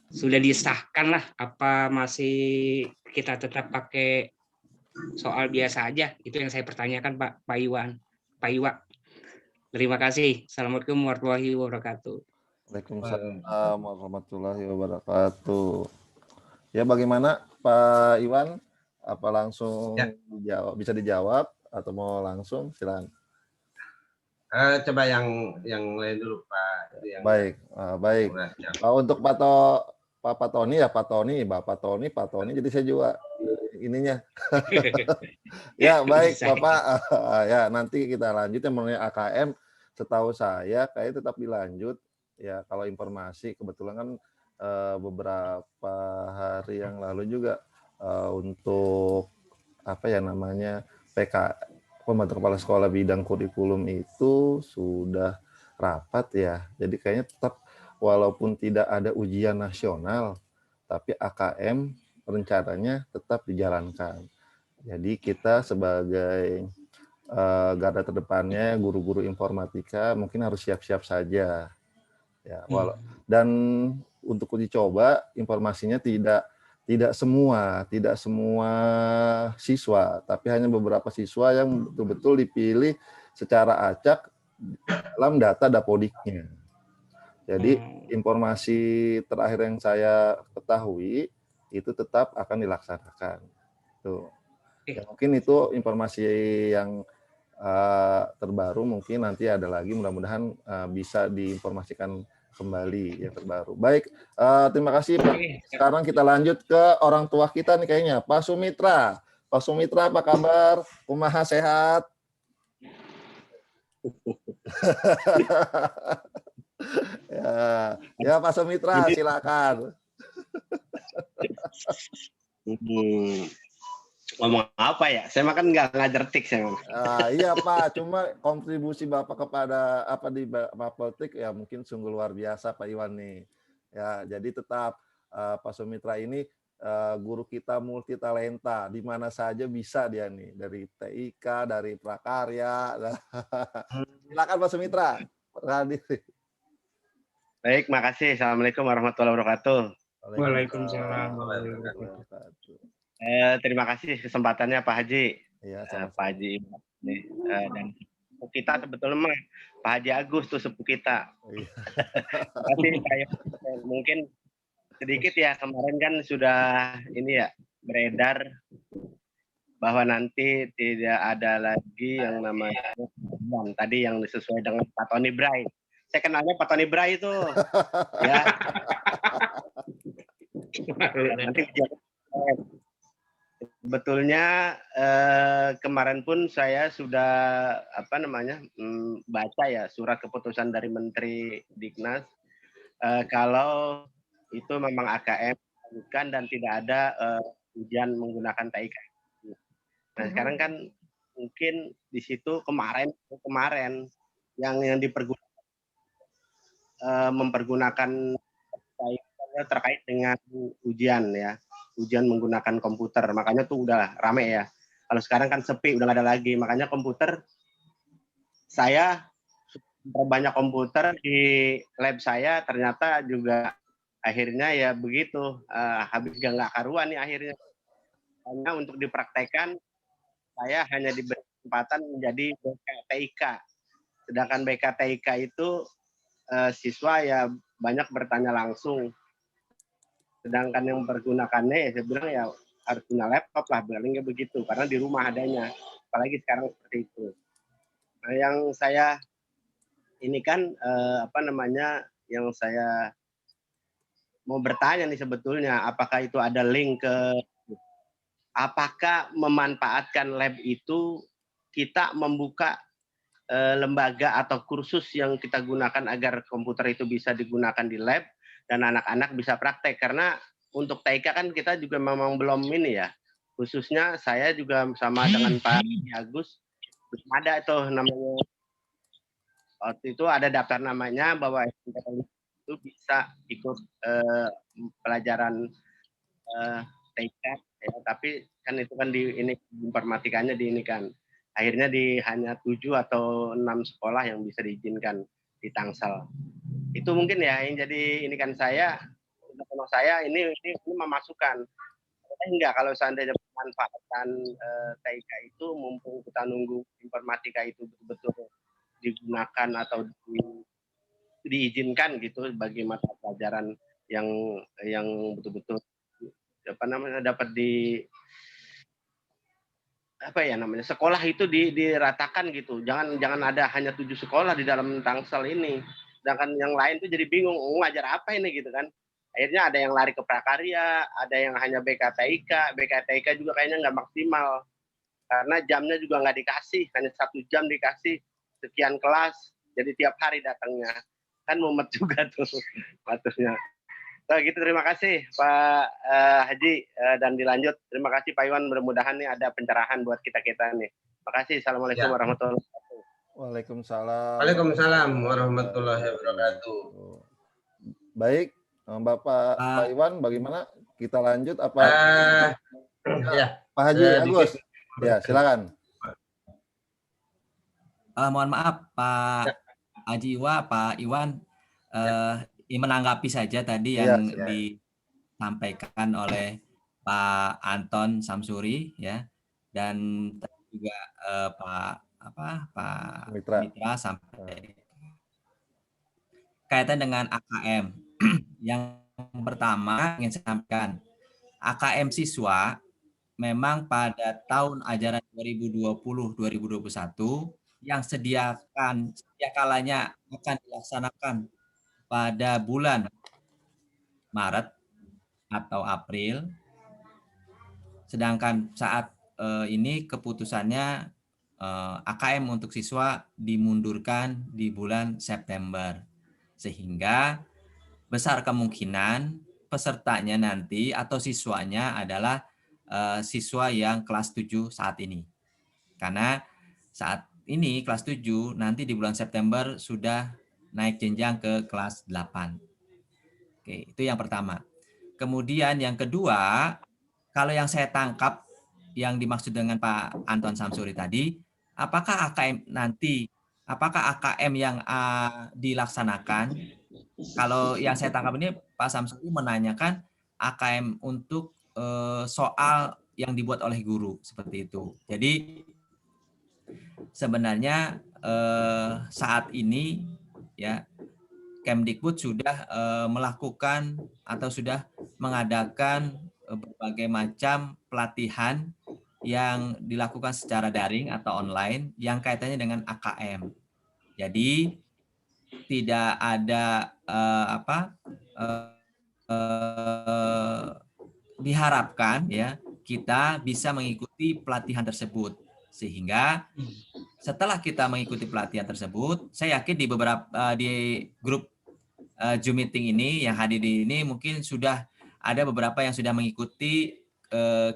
sudah disahkan lah, apa masih kita tetap pakai soal biasa aja? Itu yang saya pertanyakan Pak Iwa. Terima kasih. Assalamualaikum warahmatullahi wabarakatuh. Waalaikumsalam warahmatullahi wabarakatuh. Ya, bagaimana Pak Iwan? Apa langsung bisa dijawab atau mau langsung? Silakan. Coba yang lain dulu Pak. Baik, baik. Untuk Pak Tony ya, Pak Tony. Jadi saya juga ininya. Ya baik Bapak. Ya nanti kita lanjut yang mengenai AKM. Setahu saya kayak tetap dilanjut. Ya kalau informasi kebetulan kan beberapa hari yang lalu juga untuk apa ya namanya pembantu kepala sekolah bidang kurikulum itu sudah rapat ya. Jadi kayaknya tetap walaupun tidak ada ujian nasional, tapi AKM rencananya tetap dijalankan. Jadi kita sebagai garda terdepannya guru-guru informatika mungkin harus siap-siap saja. Ya, dan untuk uji coba informasinya tidak semua siswa, tapi hanya beberapa siswa yang betul-betul dipilih secara acak dalam data Dapodiknya. Jadi informasi terakhir yang saya ketahui itu tetap akan dilaksanakan. Tuh. Ya, mungkin itu informasi yang terbaru, mungkin nanti ada lagi, mudah-mudahan bisa diinformasikan kembali yang terbaru. Baik, terima kasih Pak. Sekarang kita lanjut ke orang tua kita nih kayaknya, Pak Sumitra. Pak Sumitra apa kabar? Kumaha sehat? Ya Pak Sumitra silakan. Ngomong apa ya? Saya makan nggak ngajar tik saya. Iya Pak, cuma kontribusi Bapak kepada apa di Mapeltik ya mungkin sungguh luar biasa Pak Iwan nih. Ya, jadi tetap Pak Sumitra ini guru kita multi talenta, di mana saja bisa dia nih, dari TIK, dari prakarya. Silakan Pak Sumitra. Baik, makasih. Assalamualaikum warahmatullahi wabarakatuh. Waalaikumsalam warahmatullahi wabarakatuh. Terima kasih kesempatannya Pak Haji, Pak Haji dan kita sebetulnya Pak Haji Agus tuh sepupu kita. Tapi kayak mungkin sedikit ya, kemarin kan sudah ini ya beredar bahwa nanti tidak ada lagi yang namanya tadi yang sesuai dengan Pak Tony Bray. Saya kenalnya Pak Tony Bray itu. Ya. Nanti sebetulnya kemarin pun saya sudah baca ya surat keputusan dari Menteri Diknas kalau itu memang AKM bukan dan tidak ada ujian menggunakan TIK. Nah sekarang kan mungkin di situ kemarin yang mempergunakan TIK terkait dengan ujian ya. Ujian menggunakan komputer, makanya tuh udah rame ya. Kalau sekarang kan sepi, udah nggak ada lagi. Makanya komputer, saya banyak komputer di lab saya, ternyata juga akhirnya ya begitu, habis nggak karuan nih akhirnya. Hanya untuk dipraktekkan, saya hanya diberi kesempatan menjadi BKTIK. Sedangkan BKTIK itu siswa ya banyak bertanya langsung. Sedangkan yang mempergunakannya ya saya bilang ya harus punya laptop lah, bilangnya begitu karena di rumah adanya, apalagi sekarang seperti itu. Nah, yang saya ini kan yang saya mau bertanya nih sebetulnya apakah itu ada link ke apakah memanfaatkan lab itu kita membuka lembaga atau kursus yang kita gunakan agar komputer itu bisa digunakan di lab dan anak-anak bisa praktek, karena untuk TIK kan kita juga memang belum ini ya, khususnya saya juga sama dengan Pak Agus belum ada itu namanya. Waktu itu ada daftar namanya bahwa SMP itu bisa ikut pelajaran TK, ya, tapi kan itu kan di ini informatikanya di ini kan. Akhirnya hanya 7 atau 6 sekolah yang bisa diizinkan di Tangsel. Itu mungkin ya yang jadi ini kan saya ini memasukkan. Enggak, kalau seandainya memanfaatkan TK itu mumpung kita nunggu informatika itu betul-betul digunakan atau diizinkan gitu bagi mata pelajaran yang betul-betul dapat di sekolah itu diratakan gitu. Jangan ada hanya 7 sekolah di dalam Tangsel ini. Sedangkan yang lain tuh jadi bingung, ngajar apa ini gitu kan. Akhirnya ada yang lari ke prakarya, ada yang hanya BKTIK. BKTIK juga kayaknya nggak maksimal. Karena jamnya juga nggak dikasih, hanya 1 jam dikasih sekian kelas. Jadi tiap hari datangnya. Kan mumet juga tuh maturnya. So, gitu, terima kasih Pak Haji, dan dilanjut. Terima kasih Pak Iwan, mudah-mudahan nih ada pencerahan buat kita-kita nih. Terima kasih. Assalamualaikum warahmatullahi wabarakatuh. Waalaikumsalam. Waalaikumsalam warahmatullahi wabarakatuh. Baik, Bapak Pak Iwan, bagaimana? Kita lanjut apa? Ya, Pak Haji Agus. Ya, silakan. Mohon maaf Pak Haji Pak Iwan, menanggapi saja tadi yang disampaikan oleh Pak Anton Samsuri ya, dan juga Pak Mitra sampai kaitan dengan AKM. Yang pertama ingin saya sampaikan, AKM siswa memang pada tahun ajaran 2020-2021 yang sedia kalanya akan dilaksanakan pada bulan Maret atau April, sedangkan saat ini keputusannya AKM untuk siswa dimundurkan di bulan September, sehingga besar kemungkinan pesertanya nanti atau siswanya adalah siswa yang kelas 7 saat ini. Karena saat ini kelas 7 nanti di bulan September sudah naik jenjang ke kelas 8. Oke, itu yang pertama. Kemudian yang kedua, kalau yang saya tangkap yang dimaksud dengan Pak Anton Samsuri tadi, apakah AKM yang dilaksanakan? Kalau yang saya tangkap ini Pak Samsuri menanyakan AKM untuk soal yang dibuat oleh guru seperti itu. Jadi sebenarnya saat ini ya Kemdikbud sudah melakukan atau sudah mengadakan berbagai macam pelatihan yang dilakukan secara daring atau online yang kaitannya dengan AKM. Jadi tidak ada diharapkan ya kita bisa mengikuti pelatihan tersebut, sehingga setelah kita mengikuti pelatihan tersebut, saya yakin di di grup Zoom meeting ini yang hadir di ini mungkin sudah ada beberapa yang sudah mengikuti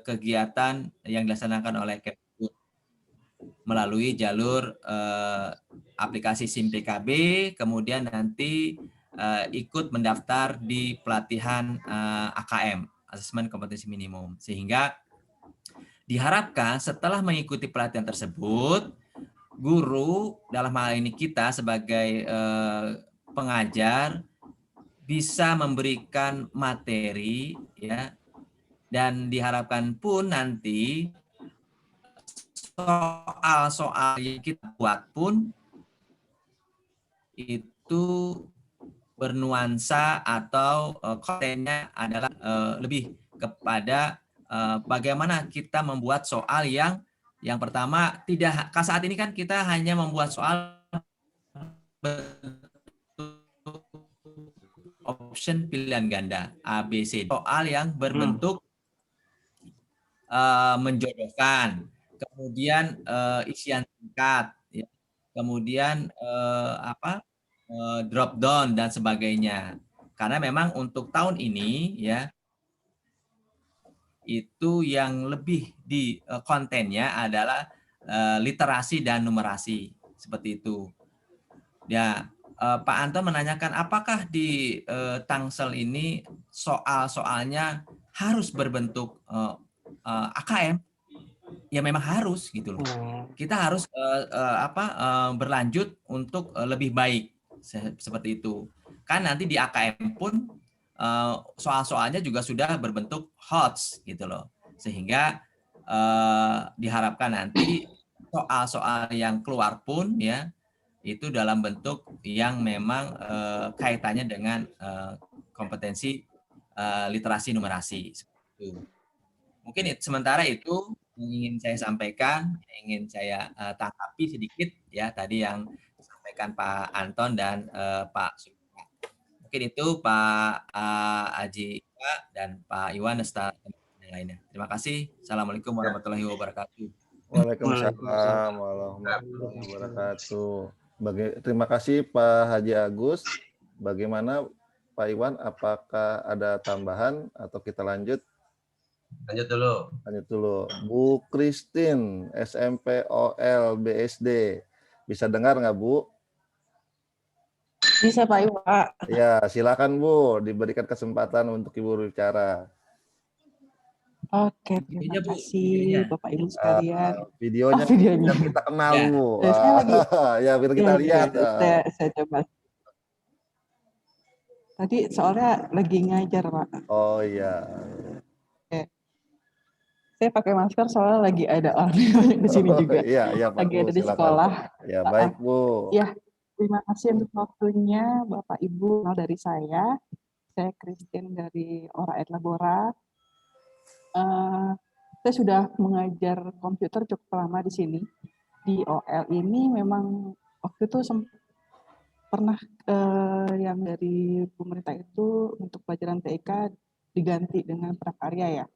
kegiatan yang dilaksanakan oleh Kemdikbud melalui jalur aplikasi SIM PKB, kemudian nanti ikut mendaftar di pelatihan AKM, Asesmen Kompetensi Minimum, sehingga diharapkan setelah mengikuti pelatihan tersebut, guru dalam hal ini kita sebagai pengajar bisa memberikan materi ya, dan diharapkan pun nanti soal-soal yang kita buat pun itu bernuansa atau kontennya adalah lebih kepada bagaimana kita membuat soal yang pertama tidak saat ini kan kita hanya membuat soal option pilihan ganda A, B, C, soal yang berbentuk menjodohkan, kemudian isian singkat, ya. Kemudian drop down dan sebagainya. Karena memang untuk tahun ini ya itu yang lebih di kontennya adalah literasi dan numerasi seperti itu. Ya, Pak Anton menanyakan apakah di Tangsel ini soal-soalnya harus berbentuk AKM? Ya memang harus gitu loh. Kita harus berlanjut untuk lebih baik seperti itu. Kan nanti di AKM pun soal-soalnya juga sudah berbentuk HOTS gitu loh. Sehingga diharapkan nanti soal-soal yang keluar pun ya itu dalam bentuk yang memang kaitannya dengan kompetensi literasi numerasi. Mungkin sementara itu yang ingin saya sampaikan, yang ingin saya tanggapi sedikit ya tadi yang disampaikan Pak Anton dan Pak Sugeng. Mungkin itu Pak Aji dan Pak Iwan serta yang lainnya. Terima kasih. Assalamualaikum warahmatullahi wabarakatuh. Waalaikumsalam warahmatullahi wabarakatuh. Terima kasih Pak Haji Agus. Bagaimana Pak Iwan? Apakah ada tambahan atau kita lanjut? Lanjut dulu. Lanjut dulu. Bu Christine, SMP OL BSD. Bisa dengar nggak Bu? Bisa Pak Iwan. Ya, silakan Bu. Diberikan kesempatan untuk Ibu berbicara. Oke, terima kasih Bapak Ibu sekalian. Videonya, videonya. Kita kenal Ya. Bu. Saya lagi, ya, biar kita lihat. Saya coba. Tadi soalnya lagi ngajar Pak. Oh iya. Saya pakai masker soalnya lagi ada orang banyak di sini juga. Iya, Pak, lagi Bu, ada di silakan. sekolah. Ya, baik Bu. Ya, terima kasih untuk waktunya Bapak Ibu. Dari saya Christine dari Ora et Labora. Saya sudah mengajar komputer cukup lama di sini. Di OL ini memang waktu itu pernah yang dari pemerintah itu untuk pelajaran TIK diganti dengan prakarya ya.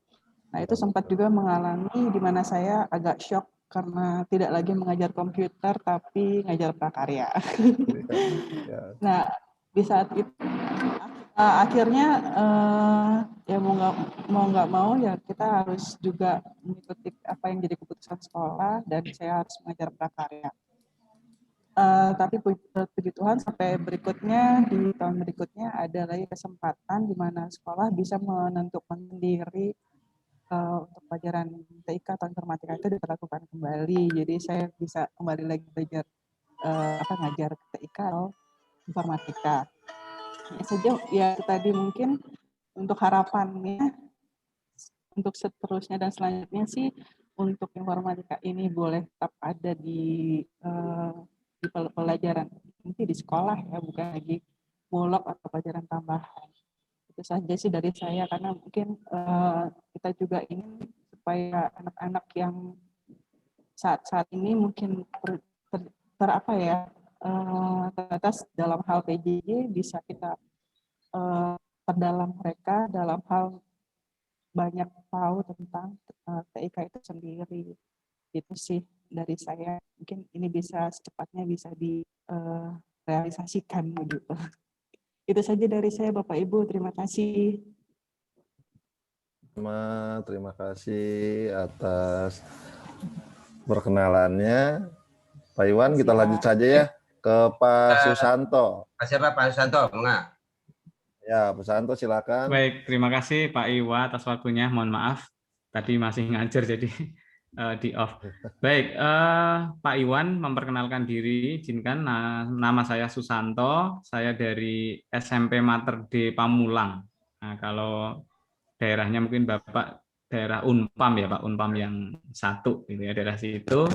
Nah, itu sempat juga mengalami di mana saya agak shock karena tidak lagi mengajar komputer tapi ngajar prakarya. Nah, di saat itu akhirnya ya mau nggak mau ya kita harus juga mengikuti apa yang jadi keputusan sekolah dan saya harus mengajar prakarya. Tapi puji Tuhan sampai berikutnya di tahun berikutnya ada lagi kesempatan di mana sekolah bisa menentukan sendiri untuk pelajaran TIK atau informatika itu dilakukan kembali. Jadi saya bisa kembali lagi belajar ngajar TIK atau informatika. Ya saja ya tadi mungkin untuk harapannya untuk seterusnya dan selanjutnya sih untuk informatika ini boleh tetap ada di pelajaran nanti di sekolah ya, bukan lagi bulog atau pelajaran tambahan. Itu saja sih dari saya karena mungkin kita juga ingin supaya anak-anak yang saat ini mungkin terbatas dalam hal PJJ bisa kita perdalam mereka dalam hal banyak tahu tentang TIK itu sendiri. Itu sih dari saya. Mungkin ini bisa secepatnya bisa direalisasikan begitu. Itu saja dari saya Bapak Ibu, terima kasih. Terima kasih atas perkenalannya. Pak Iwan, kita lanjut saja ya ke Pak Susanto. Siapa Pak Susanto? Enggak. Ya, Pak Susanto silakan. Baik, terima kasih Pak Iwa atas waktunya. Mohon maaf, tadi masih ngajar jadi di off. Baik, Pak Iwan memperkenalkan diri, izinkan. Nama saya Susanto, saya dari SMP Mater D Pamulang. Nah, kalau daerahnya mungkin Bapak daerah Unpam ya Pak, Unpam yang 1 gitu ya, daerah situ.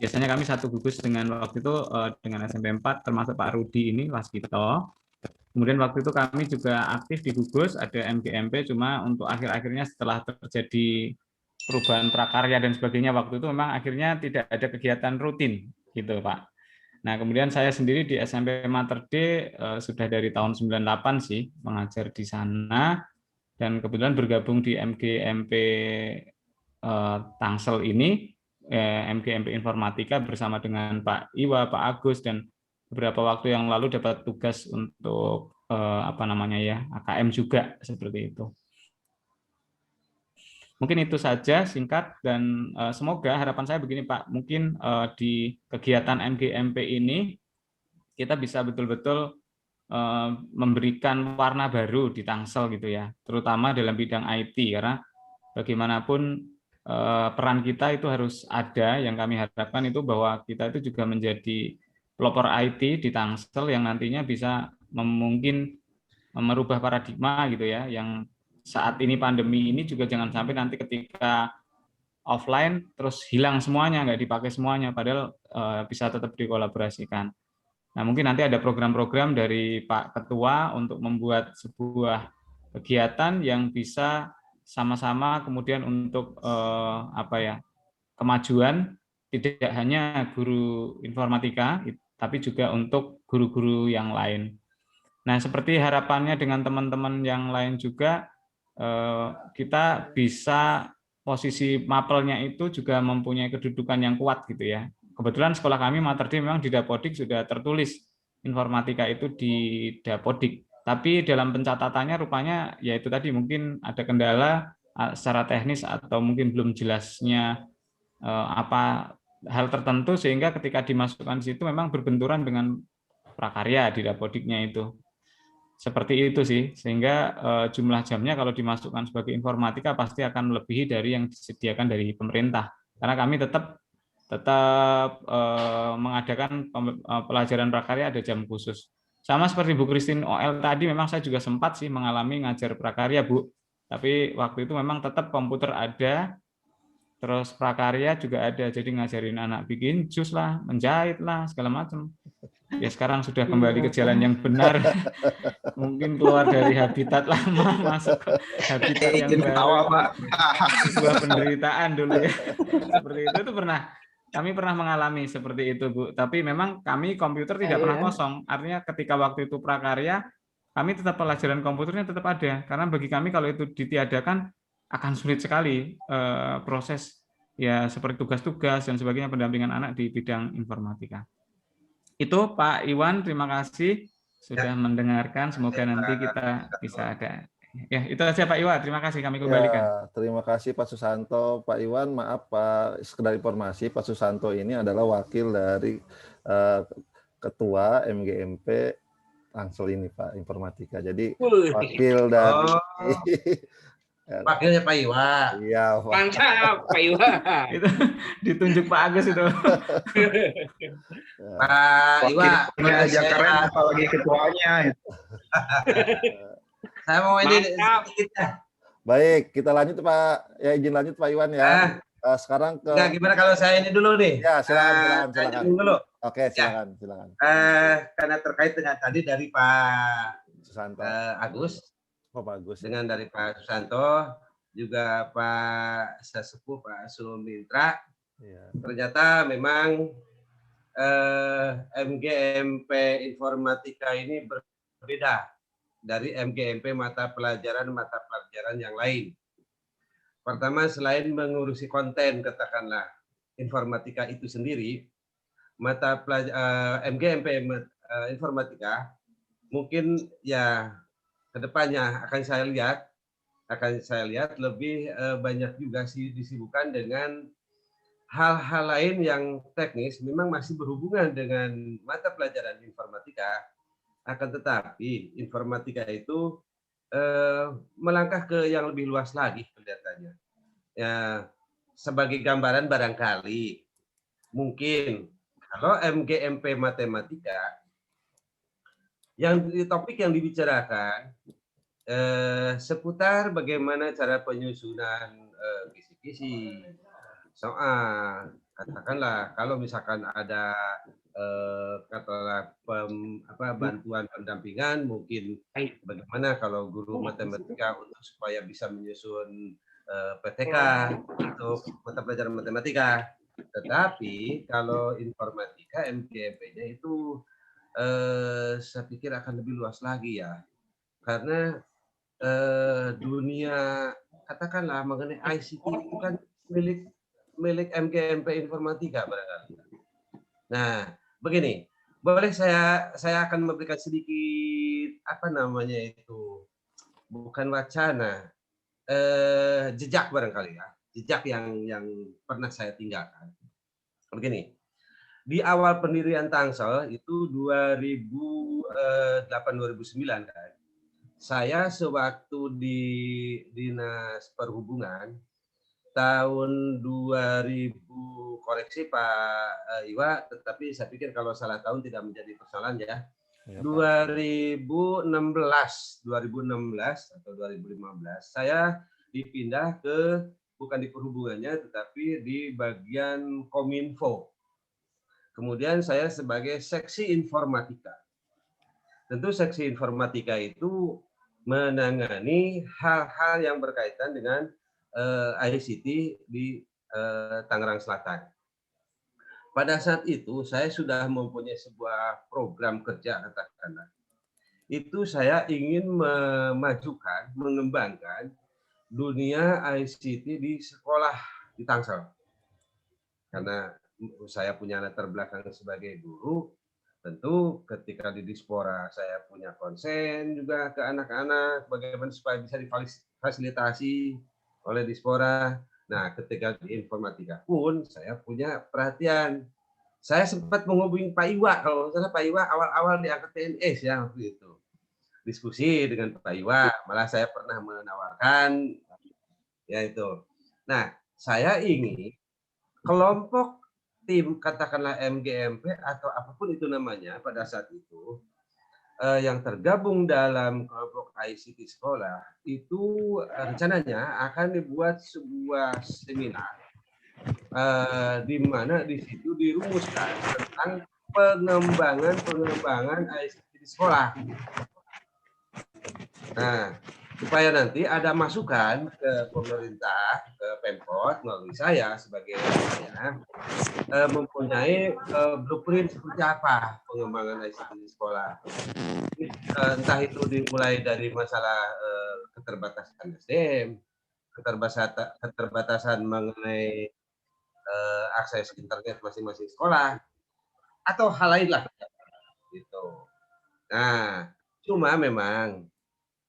Biasanya kami satu gugus dengan waktu itu dengan SMP 4 termasuk Pak Rudi ini Waskito. Kemudian waktu itu kami juga aktif di gugus, ada MGMP, cuma untuk akhir-akhirnya setelah terjadi perubahan prakarya dan sebagainya waktu itu memang akhirnya tidak ada kegiatan rutin gitu Pak. Nah kemudian saya sendiri di SMP Mater D sudah dari tahun 98 sih mengajar di sana dan kebetulan bergabung di MGMP Tangsel ini, MGMP Informatika bersama dengan Pak Iwa, Pak Agus dan beberapa waktu yang lalu dapat tugas untuk AKM juga seperti itu. Mungkin itu saja singkat dan semoga harapan saya begini Pak, mungkin di kegiatan MGMP ini kita bisa betul-betul memberikan warna baru di Tangsel gitu ya, terutama dalam bidang IT karena bagaimanapun peran kita itu harus ada. Yang kami harapkan itu bahwa kita itu juga menjadi pelopor IT di Tangsel yang nantinya bisa mungkin merubah paradigma gitu ya, yang saat ini pandemi ini juga jangan sampai nanti ketika offline terus hilang semuanya, nggak dipakai semuanya, padahal bisa tetap dikolaborasikan. Nah, mungkin nanti ada program-program dari Pak Ketua untuk membuat sebuah kegiatan yang bisa sama-sama kemudian untuk kemajuan tidak hanya guru informatika, tapi juga untuk guru-guru yang lain. Nah, seperti harapannya dengan teman-teman yang lain juga, kita bisa posisi mapelnya itu juga mempunyai kedudukan yang kuat gitu ya. Kebetulan sekolah kami Materdi memang di Dapodik sudah tertulis informatika itu di Dapodik. Tapi dalam pencatatannya rupanya ya itu tadi mungkin ada kendala secara teknis atau mungkin belum jelasnya apa hal tertentu sehingga ketika dimasukkan di situ memang berbenturan dengan prakarya di Dapodiknya itu. Seperti itu sih, sehingga jumlah jamnya kalau dimasukkan sebagai informatika pasti akan melebihi dari yang disediakan dari pemerintah. Karena kami tetap mengadakan pelajaran prakarya ada jam khusus. Sama seperti Bu Christine OL tadi, memang saya juga sempat sih mengalami ngajar prakarya, Bu. Tapi waktu itu memang tetap komputer ada, terus prakarya juga ada, jadi ngajarin anak bikin jus lah, menjahit lah, segala macam. Ya sekarang sudah kembali ke jalan yang benar, mungkin keluar dari habitat lama masuk ke habitat yang baru. Sebuah penderitaan dulu ya. Seperti itu kami pernah mengalami seperti itu, Bu. Tapi memang kami komputer tidak pernah kosong. Artinya ketika waktu itu prakarya, kami tetap pelajaran komputernya tetap ada. Karena bagi kami kalau itu ditiadakan akan sulit sekali proses ya seperti tugas-tugas dan sebagainya pendampingan anak di bidang informatika. Itu Pak Iwan, terima kasih sudah mendengarkan. Semoga nanti kita bisa ada. Ya, itu saja Pak Iwan. Terima kasih, kami kembalikan. Ya, terima kasih Pak Susanto. Pak Iwan, maaf Pak, sekedar informasi, Pak Susanto ini adalah wakil dari Ketua MGMP Tangsel ini Pak, informatika. Jadi wakil dari wakilnya Pak Iwan. Iya, Pak. Mantap, Pak Iwan. Itu ditunjuk Pak Agus itu. Pak Iwan, aja keren apalagi ketuanya. Saya mau ini sedikit. Baik, kita lanjut Pak. Ya izin lanjut Pak Iwan ya. Sekarang ke gimana kalau saya ini dulu nih? Ya, silakan. Dulu. Oke, silakan. Karena terkait dengan tadi dari Pak Susanto. Agus. Pak Agus. Dengan dari Pak Susanto, juga Pak Sesepuh Pak Sumitra. Ya. Ternyata memang MGMP Informatika ini berbeda dari MGMP mata pelajaran yang lain. Pertama, selain mengurusi konten, katakanlah informatika itu sendiri, mata MGMP Informatika mungkin ya kedepannya akan saya lihat lebih banyak juga sih disibukkan dengan hal-hal lain yang teknis, memang masih berhubungan dengan mata pelajaran informatika. Akan tetapi informatika itu melangkah ke yang lebih luas lagi kelihatannya. Ya, sebagai gambaran barangkali mungkin kalau MGMP matematika yang topik yang dibicarakan seputar bagaimana cara penyusunan kisi-kisi soal, katakanlah kalau misalkan ada katakanlah bantuan pendampingan, mungkin bagaimana kalau guru matematika untuk supaya bisa menyusun PTK untuk mata pelajaran matematika. Tetapi kalau informatika MGMP-nya itu saya pikir akan lebih luas lagi ya, karena dunia katakanlah mengenai ICT itu kan milik MGMP Informatika barangkali. Nah, begini, boleh saya akan memberikan sedikit bukan wacana, jejak barangkali ya, jejak yang pernah saya tinggalkan. Begini, di awal pendirian Tangsel itu 2008-2009 kan, saya sewaktu di Dinas Perhubungan tahun 2000, koreksi Pak Iwa, tetapi saya pikir kalau salah tahun tidak menjadi persoalan ya. 2016 atau 2015 saya dipindah ke, bukan di perhubungannya tetapi di bagian Kominfo. Kemudian saya sebagai seksi informatika. Tentu seksi informatika itu menangani hal-hal yang berkaitan dengan ICT di Tangerang Selatan. Pada saat itu saya sudah mempunyai sebuah program kerja, katakanlah. Itu saya ingin memajukan, mengembangkan dunia ICT di sekolah di Tangsel. Karena saya punya latar belakang sebagai guru, tentu ketika di Dispora saya punya konsen juga ke anak-anak, bagaimana supaya bisa difasilitasi oleh Dispora. Nah, ketika di informatika pun saya punya perhatian. Saya sempat menghubungi Pak Iwa, kalau salah Pak Iwa awal-awal diangkat PNS ya waktu itu. Diskusi dengan Pak Iwa, malah saya pernah menawarkan ya itu. Nah, saya ingin kelompok tim katakanlah MGMP atau apapun itu namanya pada saat itu yang tergabung dalam kelompok ICT sekolah itu rencananya akan dibuat sebuah seminar di mana di situ dirumuskan tentang pengembangan ICT di sekolah. Nah, supaya nanti ada masukan ke pemerintah, ke Pemkot melalui saya sebagai mempunyai blueprint seperti apa pengembangan ICT di sekolah. Entah itu dimulai dari masalah keterbatasan SDM, keterbatasan mengenai akses internet masing-masing sekolah, atau hal lain lah. Gitu. Nah, cuma memang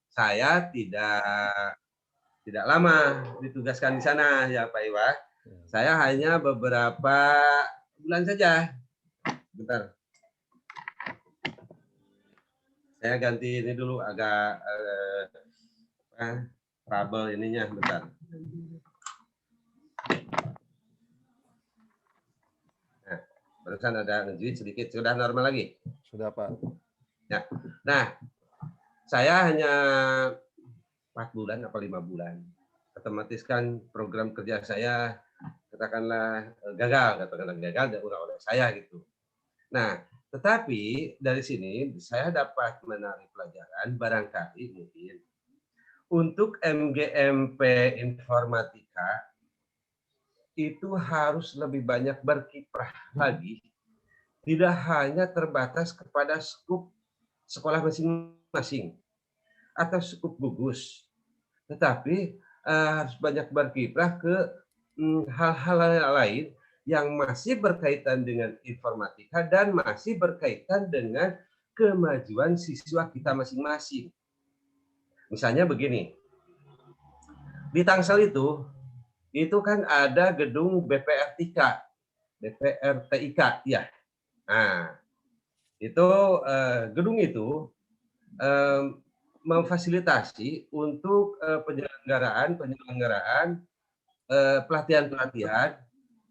saya tidak lama ditugaskan di sana ya Pak Iwa. Saya hanya beberapa bulan saja. Bentar. Saya ganti ini dulu agak trouble ininya, bentar. Nah, barusan ada ngejut sedikit, sudah normal lagi? Sudah Pak. Ya. Nah, saya hanya 4 bulan atau 5 bulan. Otomatis kan program kerja saya katakanlah gagal oleh saya gitu. Nah, tetapi dari sini saya dapat menarik pelajaran barangkali mungkin untuk MGMP informatika itu harus lebih banyak berkiprah lagi, tidak hanya terbatas kepada skup sekolah masing-masing atau skup gugus, tetapi harus banyak berkiprah ke hal-hal lain yang masih berkaitan dengan informatika dan masih berkaitan dengan kemajuan siswa kita masing-masing. Misalnya begini, di Tangsel itu kan ada gedung BPRTIK ya. Nah, itu gedung itu memfasilitasi untuk penyelenggaraan pelatihan-pelatihan,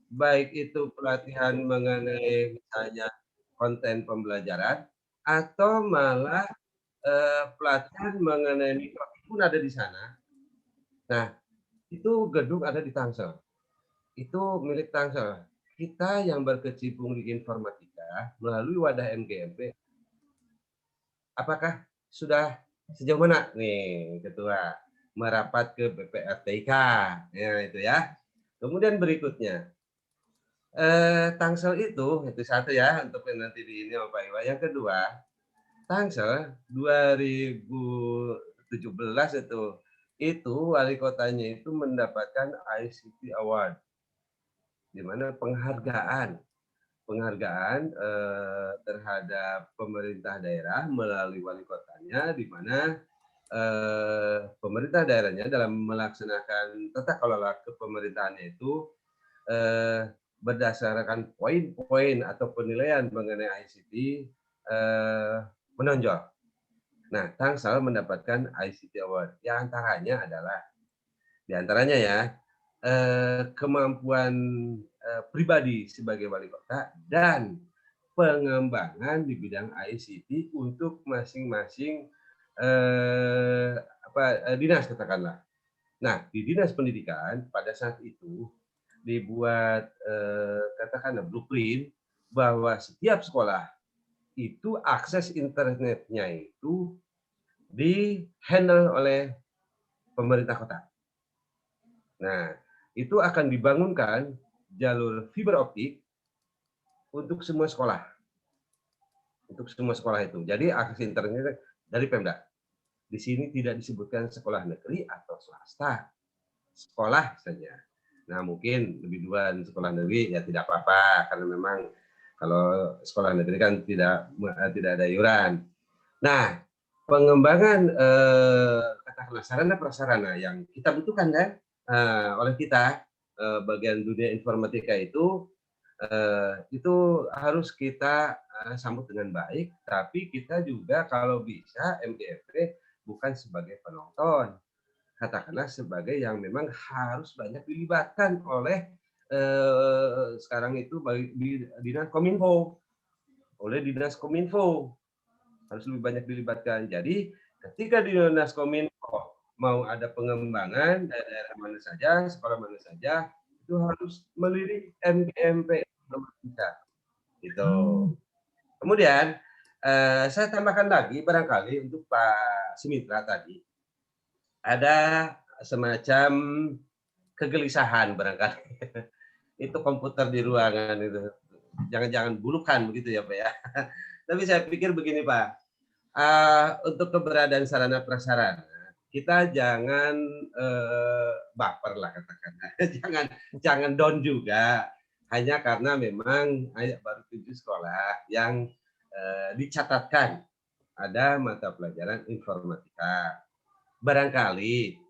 baik itu pelatihan mengenai misalnya konten pembelajaran atau malah pelatihan mengenai mikrotik pun ada di sana. Nah, itu gedung ada di Tangsel. Itu milik Tangsel. Kita yang berkecimpung di informatika melalui wadah MGMP, apakah sudah sejauh mana nih Ketua merapat ke BPRTIK ya itu ya. Kemudian berikutnya Tangsel itu satu ya untuk nanti di ini Pak Iwa. Yang kedua, Tangsel 2017 itu wali kotanya itu mendapatkan ICT Award, di mana penghargaan terhadap pemerintah daerah melalui wali kotanya, di mana pemerintah daerahnya dalam melaksanakan tata kelola kepemerintahannya itu berdasarkan poin-poin atau penilaian mengenai ICT menonjol. Nah, Tangsel mendapatkan ICT Award. Di antaranya ya, kemampuan pribadi sebagai wali kota dan pengembangan di bidang ICT untuk masing-masing dinas katakanlah. Nah, di dinas pendidikan pada saat itu dibuat katakanlah blueprint bahwa setiap sekolah itu akses internetnya itu di-handle oleh pemerintah kota. Nah, itu akan dibangunkan jalur fiber optik untuk semua sekolah. Untuk semua sekolah itu. Jadi akses internet dari Pemda. Di sini tidak disebutkan sekolah negeri atau swasta. Sekolah saja. Nah, mungkin lebih duluan sekolah negeri ya tidak apa-apa karena memang kalau sekolah negeri kan tidak ada iuran. Nah, pengembangan katakanlah sarana-prasarana yang kita butuhkan kan oleh kita bagian dunia informatika itu harus kita sambut dengan baik, tapi kita juga kalau bisa MDFP bukan sebagai penonton, katakanlah sebagai yang memang harus banyak dilibatkan oleh sekarang itu di dinas Kominfo, harus lebih banyak dilibatkan. Jadi ketika di dinas Kominfo mau ada pengembangan daerah mana saja, sekolah mana saja, itu harus melirik MGMP kita. Gitu. Kemudian saya tambahkan lagi barangkali untuk Pak Sumitra tadi ada semacam kegelisahan barangkali. Itu komputer di ruangan itu. Jangan-jangan bulukan begitu ya Pak ya. Tapi saya pikir begini Pak, untuk keberadaan sarana prasarana kita jangan baper lah katakanlah, jangan down juga hanya karena memang baru 7 sekolah yang dicatatkan ada mata pelajaran informatika. Barangkali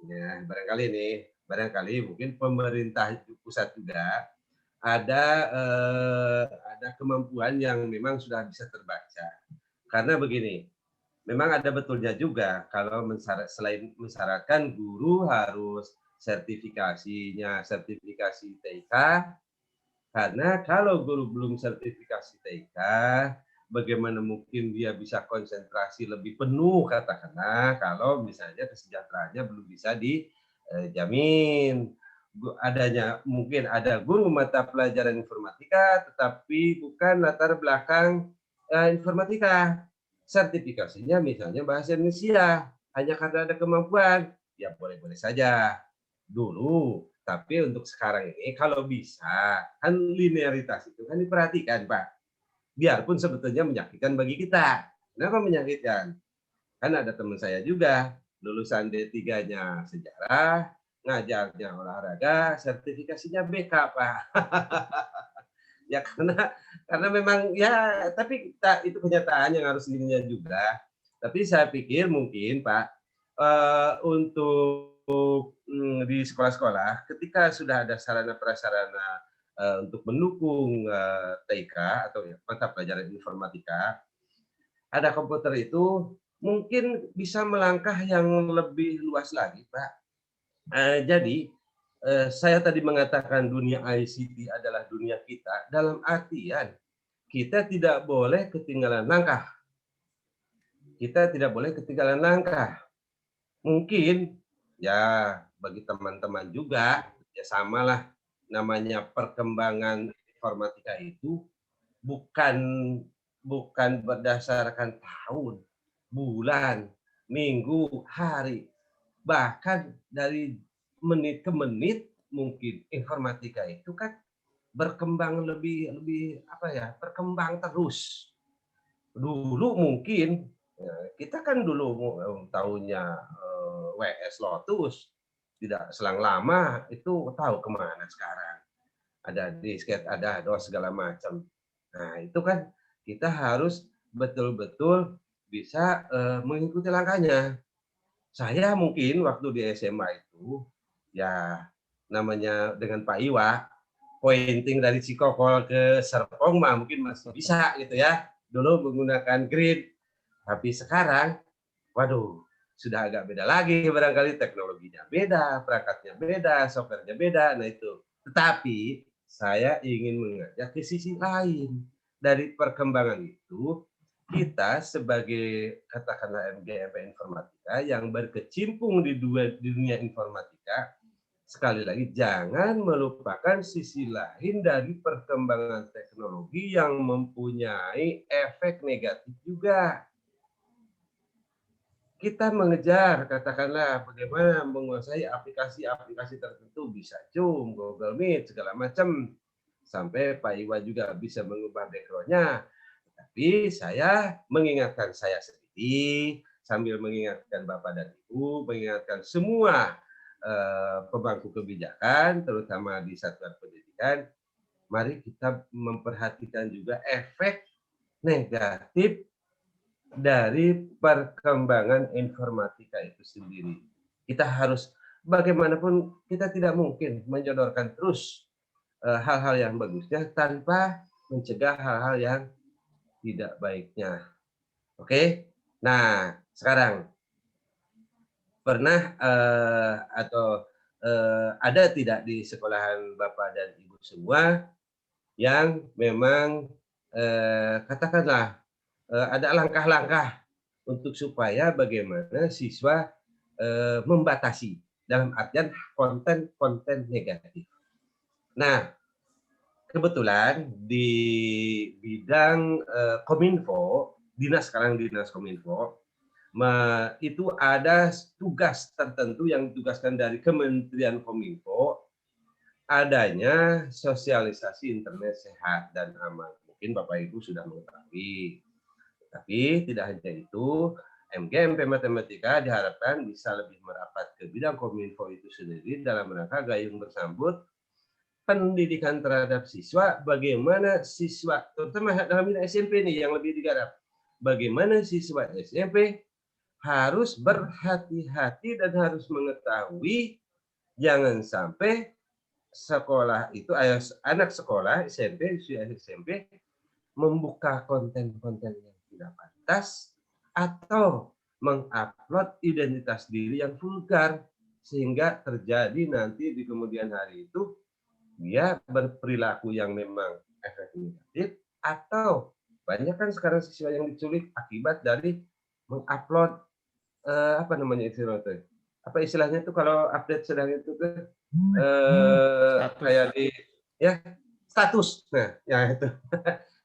mungkin pemerintah pusat juga ada kemampuan yang memang sudah bisa terbaca. Karena begini, memang ada betulnya juga kalau selain mensyaratkan guru harus sertifikasi TK, karena kalau guru belum sertifikasi TK, bagaimana mungkin dia bisa konsentrasi lebih penuh katakanlah kalau misalnya kesejahteraannya belum bisa dijamin. Mungkin ada guru mata pelajaran informatika tetapi bukan latar belakang informatika. Sertifikasinya misalnya bahasa Indonesia, hanya karena ada kemampuan, ya boleh-boleh saja dulu. Tapi untuk sekarang ini kalau bisa, kan linearitas itu kan diperhatikan Pak. Biarpun sebetulnya menyakitkan bagi kita. Kenapa menyakitkan? Kan ada teman saya juga, lulusan D3-nya sejarah, ngajarnya olahraga, sertifikasinya BK Pak. Ya karena memang ya, tapi itu kenyataan yang harus dilihat juga. Tapi saya pikir mungkin Pak, untuk di sekolah-sekolah ketika sudah ada sarana prasarana untuk mendukung TK atau mata pelajaran informatika, ada komputer itu mungkin bisa melangkah yang lebih luas lagi Pak. Jadi saya tadi mengatakan dunia ICT adalah dunia kita dalam artian kita tidak boleh ketinggalan langkah. Mungkin ya bagi teman-teman juga ya samalah, namanya perkembangan informatika itu bukan berdasarkan tahun, bulan, minggu, hari, bahkan dari menit ke menit mungkin informatika itu kan berkembang berkembang terus. Dulu mungkin kita kan dulu tahunya WS Lotus, tidak selang lama itu tahu kemana sekarang. Ada disket, ada DOS segala macam. Nah itu kan kita harus betul-betul bisa mengikuti langkahnya. Saya mungkin waktu di SMA itu, ya namanya dengan Pak Iwa, pointing dari Cikokol ke Serpong mah mungkin masih bisa gitu ya. Dulu menggunakan grid, tapi sekarang, waduh, sudah agak beda lagi barangkali, teknologinya beda, perangkatnya beda, softwarenya beda. Nah itu. Tetapi saya ingin mengajak ke sisi lain dari perkembangan itu. Kita sebagai katakanlah MGMP Informatika yang berkecimpung di dunia informatika, sekali lagi jangan melupakan sisi lain dari perkembangan teknologi yang mempunyai efek negatif juga. Kita mengejar, katakanlah bagaimana menguasai aplikasi-aplikasi tertentu, bisa Zoom, Google Meet, segala macam. Sampai Pak Iwa juga bisa mengubah background-nya. Tapi saya mengingatkan saya sendiri, sambil mengingatkan Bapak dan Ibu, mengingatkan semua pemangku kebijakan, terutama di satuan pendidikan, mari kita memperhatikan juga efek negatif dari perkembangan informatika itu sendiri. Kita harus, bagaimanapun kita tidak mungkin menjodorkan terus hal-hal yang bagusnya tanpa mencegah hal-hal yang tidak baiknya. Oke? Nah, sekarang pernah atau ada tidak di sekolahan Bapak dan Ibu semua yang memang katakanlah ada langkah-langkah untuk supaya bagaimana siswa membatasi dalam artian konten-konten negatif. Nah, kebetulan di bidang Kominfo, sekarang dinas Kominfo, itu ada tugas tertentu yang ditugaskan dari Kementerian Kominfo, adanya sosialisasi internet sehat dan aman. Mungkin Bapak Ibu sudah mengetahui. Tapi tidak hanya itu, MGMP Matematika diharapkan bisa lebih merapat ke bidang Kominfo itu sendiri dalam rangka gayung bersambut pendidikan terhadap siswa, bagaimana siswa, terutama dalam bidang SMP ini yang lebih digarap, bagaimana siswa SMP harus berhati-hati dan harus mengetahui jangan sampai sekolah itu, anak sekolah SMP, SMP membuka konten-konten yang tidak pantas atau mengupload identitas diri yang vulgar sehingga terjadi nanti di kemudian hari itu dia berperilaku yang memang efek negatif, atau banyak kan sekarang siswa yang diculik akibat dari mengupload apa namanya istilahnya? Apa istilahnya itu kalau update sedang itu kayak di ya status. Nah, ya itu.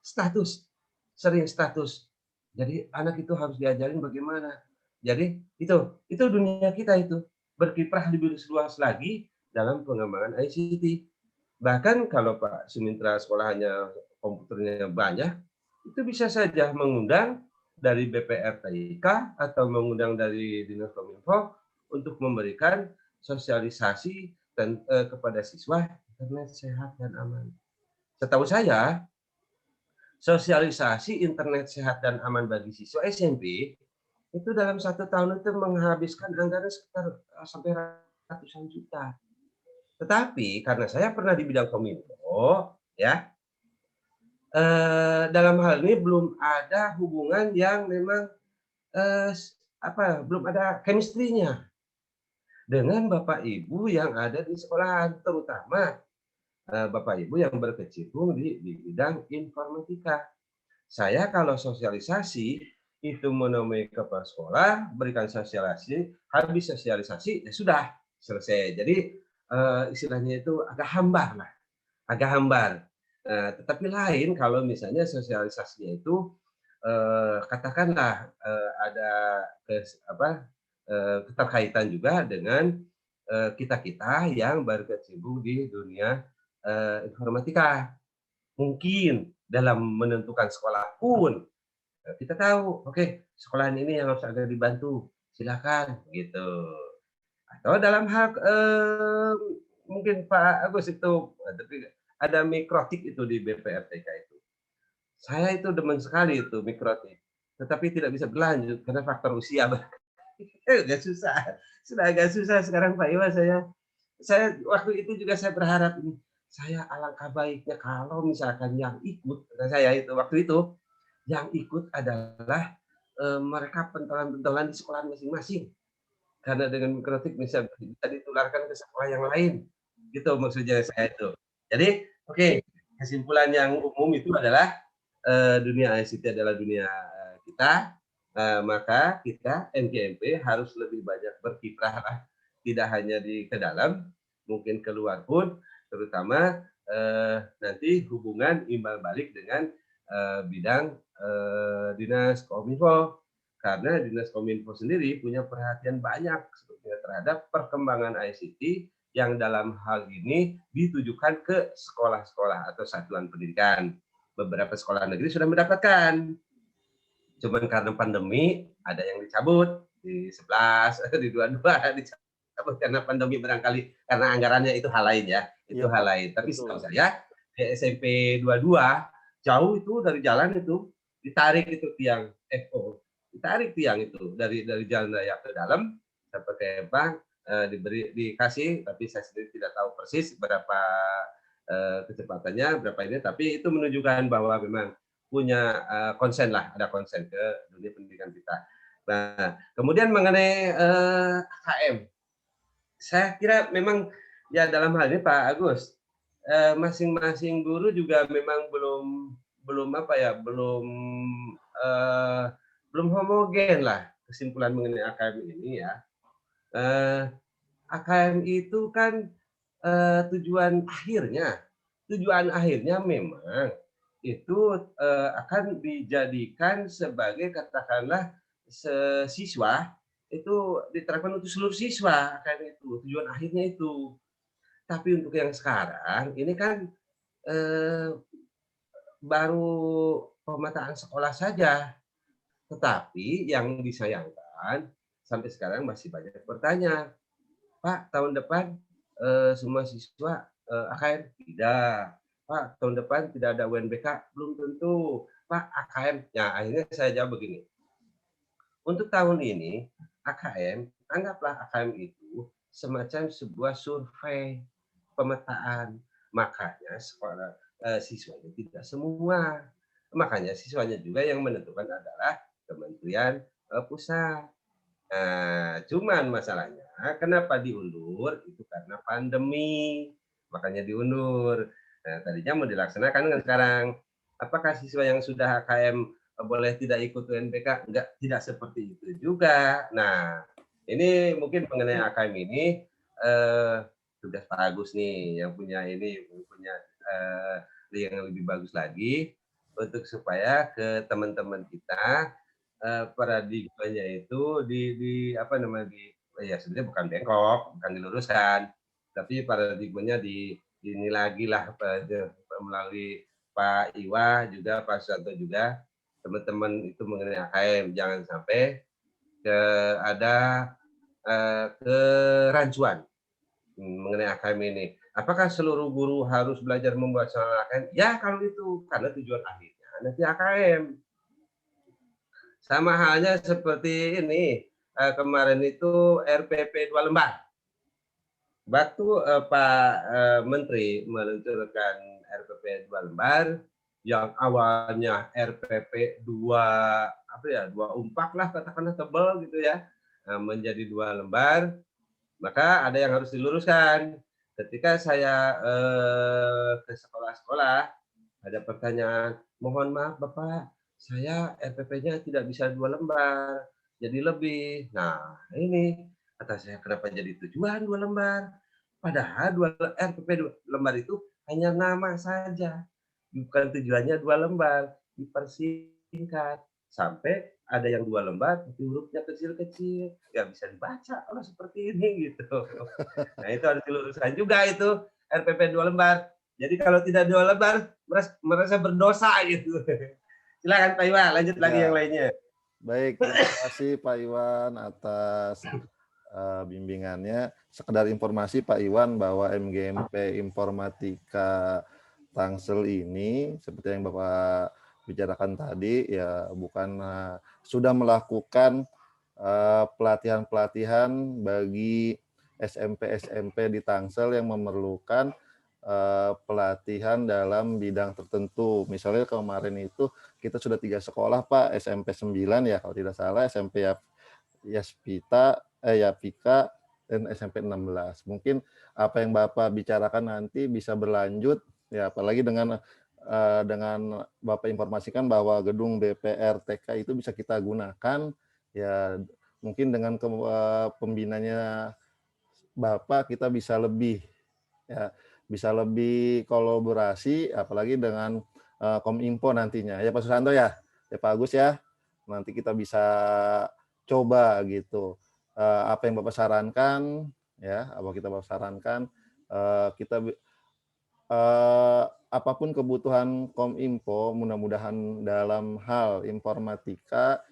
Status. Sering status. Jadi anak itu harus diajarin bagaimana. Jadi itu dunia kita itu berkiprah lebih luas lagi dalam pengembangan ICT. Bahkan kalau Pak Sumintra sekolahannya komputernya banyak, itu bisa saja mengundang dari BPRTIK atau mengundang dari Dinas Kominfo untuk memberikan sosialisasi kepada siswa internet sehat dan aman. Setahu saya, sosialisasi internet sehat dan aman bagi siswa SMP itu dalam 1 tahun itu menghabiskan anggaran sekitar sampai ratusan juta. Tetapi karena saya pernah di bidang Kominfo, ya, dalam hal ini belum ada hubungan yang memang belum ada chemistry-nya dengan Bapak Ibu yang ada di sekolahan, terutama Bapak Ibu yang berkecimpung di bidang informatika. Saya kalau sosialisasi itu menemui kepala sekolah, berikan sosialisasi, habis sosialisasi ya sudah selesai. Jadi istilahnya itu agak hambar lah, agak hambar. Tetapi lain kalau misalnya sosialisasinya itu katakanlah ada keterkaitan juga dengan kita-kita yang berkecimpung di dunia informatika. Mungkin dalam menentukan sekolah pun kita tahu, oke, sekolahan ini yang harus agak dibantu, silakan gitu. Atau dalam hal mungkin Pak Agus itu ada mikrotik itu di BPRTK itu. Saya itu demen sekali itu mikrotik, tetapi tidak bisa berlanjut karena faktor usia. Agak susah. Sudah agak susah sekarang Pak Iwa saya waktu itu juga saya berharap ini, saya alangkah baiknya kalau misalkan yang ikut, kata saya itu waktu itu, yang ikut adalah mereka pentolan-pentolan di sekolah masing-masing. Karena dengan mikrotik bisa ditularkan ke sekolah yang lain. Gitu maksudnya saya itu. Jadi, oke, kesimpulan yang umum itu adalah dunia ICT adalah dunia kita, maka kita MGMP harus lebih banyak berkiprah lah. Tidak hanya ke dalam, mungkin keluar pun, terutama nanti hubungan imbal balik dengan bidang Dinas Kominfo. Karena Dinas Kominfo sendiri punya perhatian banyak sebetulnya terhadap perkembangan ICT yang dalam hal ini ditujukan ke sekolah-sekolah atau satuan pendidikan. Beberapa sekolah negeri sudah mendapatkan. Cuman karena pandemi ada yang dicabut di 11, di 22 dicabut karena pandemi barangkali karena anggarannya itu hal lain ya. Itu hal lain. Tapi setahu saya di SMP 22 jauh itu dari jalan itu ditarik itu tiang FO. Ditarik tiang itu dari jalan raya ke dalam sampai ke bank dikasih, tapi saya sendiri tidak tahu persis berapa kecepatannya, berapa ini, tapi itu menunjukkan bahwa memang punya konsen lah, ada konsen ke dunia pendidikan kita. Nah, kemudian mengenai AKM, saya kira memang ya dalam hal ini Pak Agus, masing-masing guru juga memang belum homogen lah kesimpulan mengenai AKM ini ya. AKM itu kan tujuan akhirnya memang itu akan dijadikan sebagai katakanlah siswa itu diterapkan untuk seluruh siswa AKM itu tujuan akhirnya itu. Tapi untuk yang sekarang ini kan baru pemetaan sekolah saja. Tetapi yang disayangkan sampai sekarang masih banyak bertanya, Pak, tahun depan semua siswa AKM? Tidak. Pak, tahun depan tidak ada UNBK? Belum tentu. Pak, AKM? Ya, akhirnya saya jawab begini. Untuk tahun ini, AKM, anggaplah AKM itu semacam sebuah survei pemetaan. Makanya sekolah siswanya tidak semua. Makanya siswanya juga yang menentukan adalah Kementerian Pusat. Nah, cuman masalahnya kenapa diundur? Itu karena pandemi, makanya diundur. Nah, tadinya mau dilaksanakan kan sekarang. Apakah siswa yang sudah AKM boleh tidak ikut UNBK? Enggak, tidak seperti itu juga. Nah, ini mungkin mengenai AKM ini tugas Pak Agus nih yang punya yang lebih bagus lagi untuk supaya ke teman-teman kita paradigmanya itu ya sebenarnya bukan bengkok, bukan diluruskan, tapi paradigmanya ini lagi lah melalui Pak Iwa juga Pak Susanto juga teman-teman itu mengenai AKM, jangan sampai ada kerancuan mengenai AKM ini. Apakah seluruh guru harus belajar membuat soal AKM? Ya kalau itu karena tujuan akhirnya nanti AKM. Sama halnya seperti ini, kemarin itu RPP 2 lembar. Waktu Pak Menteri meluncurkan RPP 2 lembar, yang awalnya RPP 2 umpak lah katakanlah tebal gitu ya, menjadi 2 lembar, maka ada yang harus diluruskan. Ketika saya ke sekolah-sekolah, ada pertanyaan, mohon maaf Bapak, saya RPP-nya tidak bisa 2 lembar, jadi lebih. Nah, ini kata saya kenapa jadi tujuan 2 lembar? Padahal RPP 2 lembar itu hanya nama saja, bukan tujuannya 2 lembar, dipersingkat sampai ada yang 2 lembar, tapi hurufnya kecil-kecil, nggak bisa dibaca kalau seperti ini gitu. Nah itu harus diluruskan juga itu RPP 2 lembar. Jadi kalau tidak 2 lembar merasa berdosa gitu. Silakan Pak Iwan, lanjut lagi yang lainnya. Baik, terima kasih Pak Iwan atas bimbingannya. Sekedar informasi Pak Iwan bahwa MGMP Informatika Tangsel ini seperti yang Bapak bicarakan tadi ya bukan sudah melakukan pelatihan-pelatihan bagi SMP-SMP di Tangsel yang memerlukan pelatihan dalam bidang tertentu. Misalnya kemarin itu kita sudah 3 sekolah Pak, SMP 9 ya kalau tidak salah, SMP Yaspita, Yapika, dan SMP 16. Mungkin apa yang Bapak bicarakan nanti bisa berlanjut, ya apalagi dengan Bapak informasikan bahwa gedung DPR TK itu bisa kita gunakan, ya mungkin dengan pembinanya Bapak kita bisa lebih kolaborasi, apalagi dengan Kominfo nantinya. Ya Pak Susanto ya Pak Agus ya, nanti kita bisa coba gitu. Apa yang Bapak sarankan, ya, kita apapun kebutuhan Kominfo, mudah-mudahan dalam hal informatika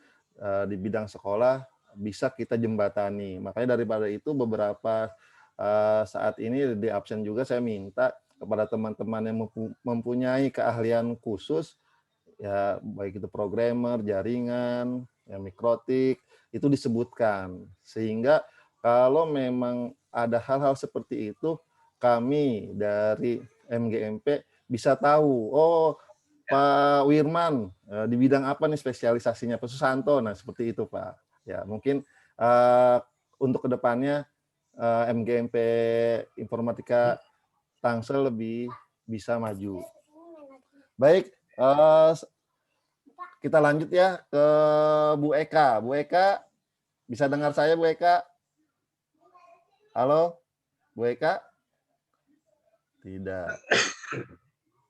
di bidang sekolah bisa kita jembatani. Makanya daripada itu beberapa saat ini di absen juga saya minta kepada teman-teman yang mempunyai keahlian khusus, ya baik itu programmer, jaringan, ya, mikrotik, itu disebutkan. Sehingga kalau memang ada hal-hal seperti itu, kami dari MGMP bisa tahu, oh Pak Wirman di bidang apa nih spesialisasinya, Pak Susanto, nah seperti itu Pak. Ya mungkin untuk kedepannya MGMP Informatika Tangsel lebih bisa maju. Baik, kita lanjut ya ke Bu Eka. Bu Eka, bisa dengar saya Bu Eka? Halo, Bu Eka? Tidak.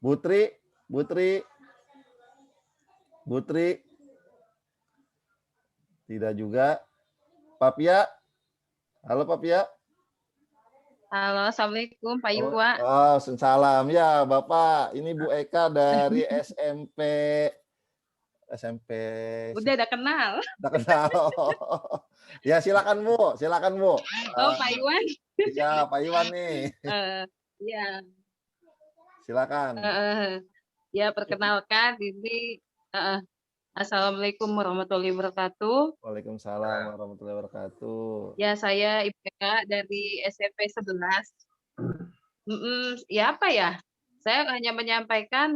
Putri? Tidak juga. Papia? Halo Papia? Halo, Assalamualaikum Pak Iwa. Oh, salam ya Bapak. Ini Bu Eka dari SMP. Udah kenal. Udah kenal. Ya silakan Bu. Oh Pak Iwan. Iya Pak Iwan nih. Ya. Silakan. Ya perkenalkan ini. Assalamualaikum warahmatullahi wabarakatuh. Waalaikumsalam warahmatullahi wabarakatuh. Ya saya Ibu Eka dari SMP 11. Ya apa ya? Saya hanya menyampaikan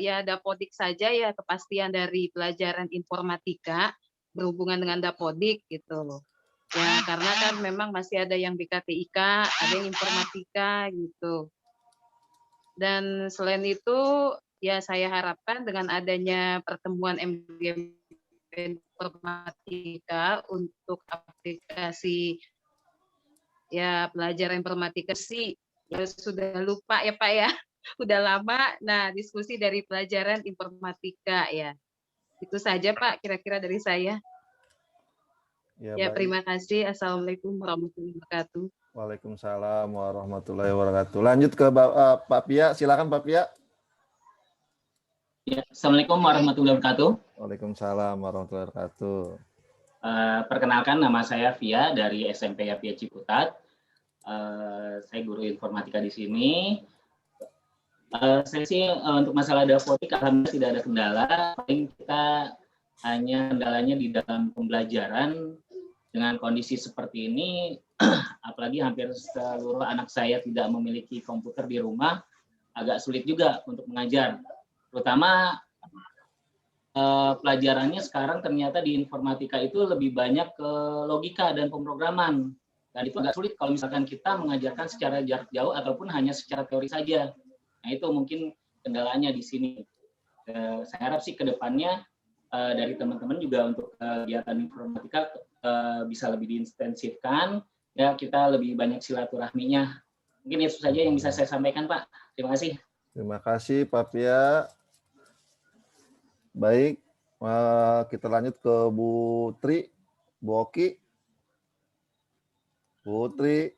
ya Dapodik saja ya, kepastian dari pelajaran informatika berhubungan dengan Dapodik gitu loh. Ya karena kan memang masih ada yang BKTIK, ada yang informatika gitu. Dan selain itu ya saya harapkan dengan adanya pertemuan MGM Informatika untuk aplikasi ya pelajaran informatika sih ya sudah lupa ya Pak ya, udah lama. Nah diskusi dari pelajaran informatika ya itu saja Pak kira-kira dari saya. Ya terima kasih. Assalamualaikum warahmatullahi wabarakatuh. Waalaikumsalam warahmatullahi wabarakatuh. Lanjut ke Pak Pia, silakan Pak Pia. Ya, Assalamualaikum warahmatullahi wabarakatuh. Waalaikumsalam warahmatullahi wabarakatuh. Perkenalkan, nama saya Via dari SMP Yapia Ciputat. Saya guru informatika di sini. Saya sih untuk masalah Dapodik alhamdulillah tidak ada kendala. Paling kita hanya kendalanya di dalam pembelajaran dengan kondisi seperti ini. Apalagi hampir seluruh anak saya tidak memiliki komputer di rumah, agak sulit juga untuk mengajar. Terutama pelajarannya sekarang ternyata di informatika itu lebih banyak ke logika dan pemrograman. Dan itu agak sulit kalau misalkan kita mengajarkan secara jarak jauh ataupun hanya secara teori saja. Nah itu mungkin kendalanya di sini. Saya harap sih ke depannya dari teman-teman juga untuk kegiatan informatika bisa lebih diintensifkan. Ya kita lebih banyak silaturahminya. Mungkin itu saja yang bisa saya sampaikan Pak. Terima kasih. Terima kasih Pak Pia. Baik, kita lanjut ke Bu Tri, Bu Oki. Putri.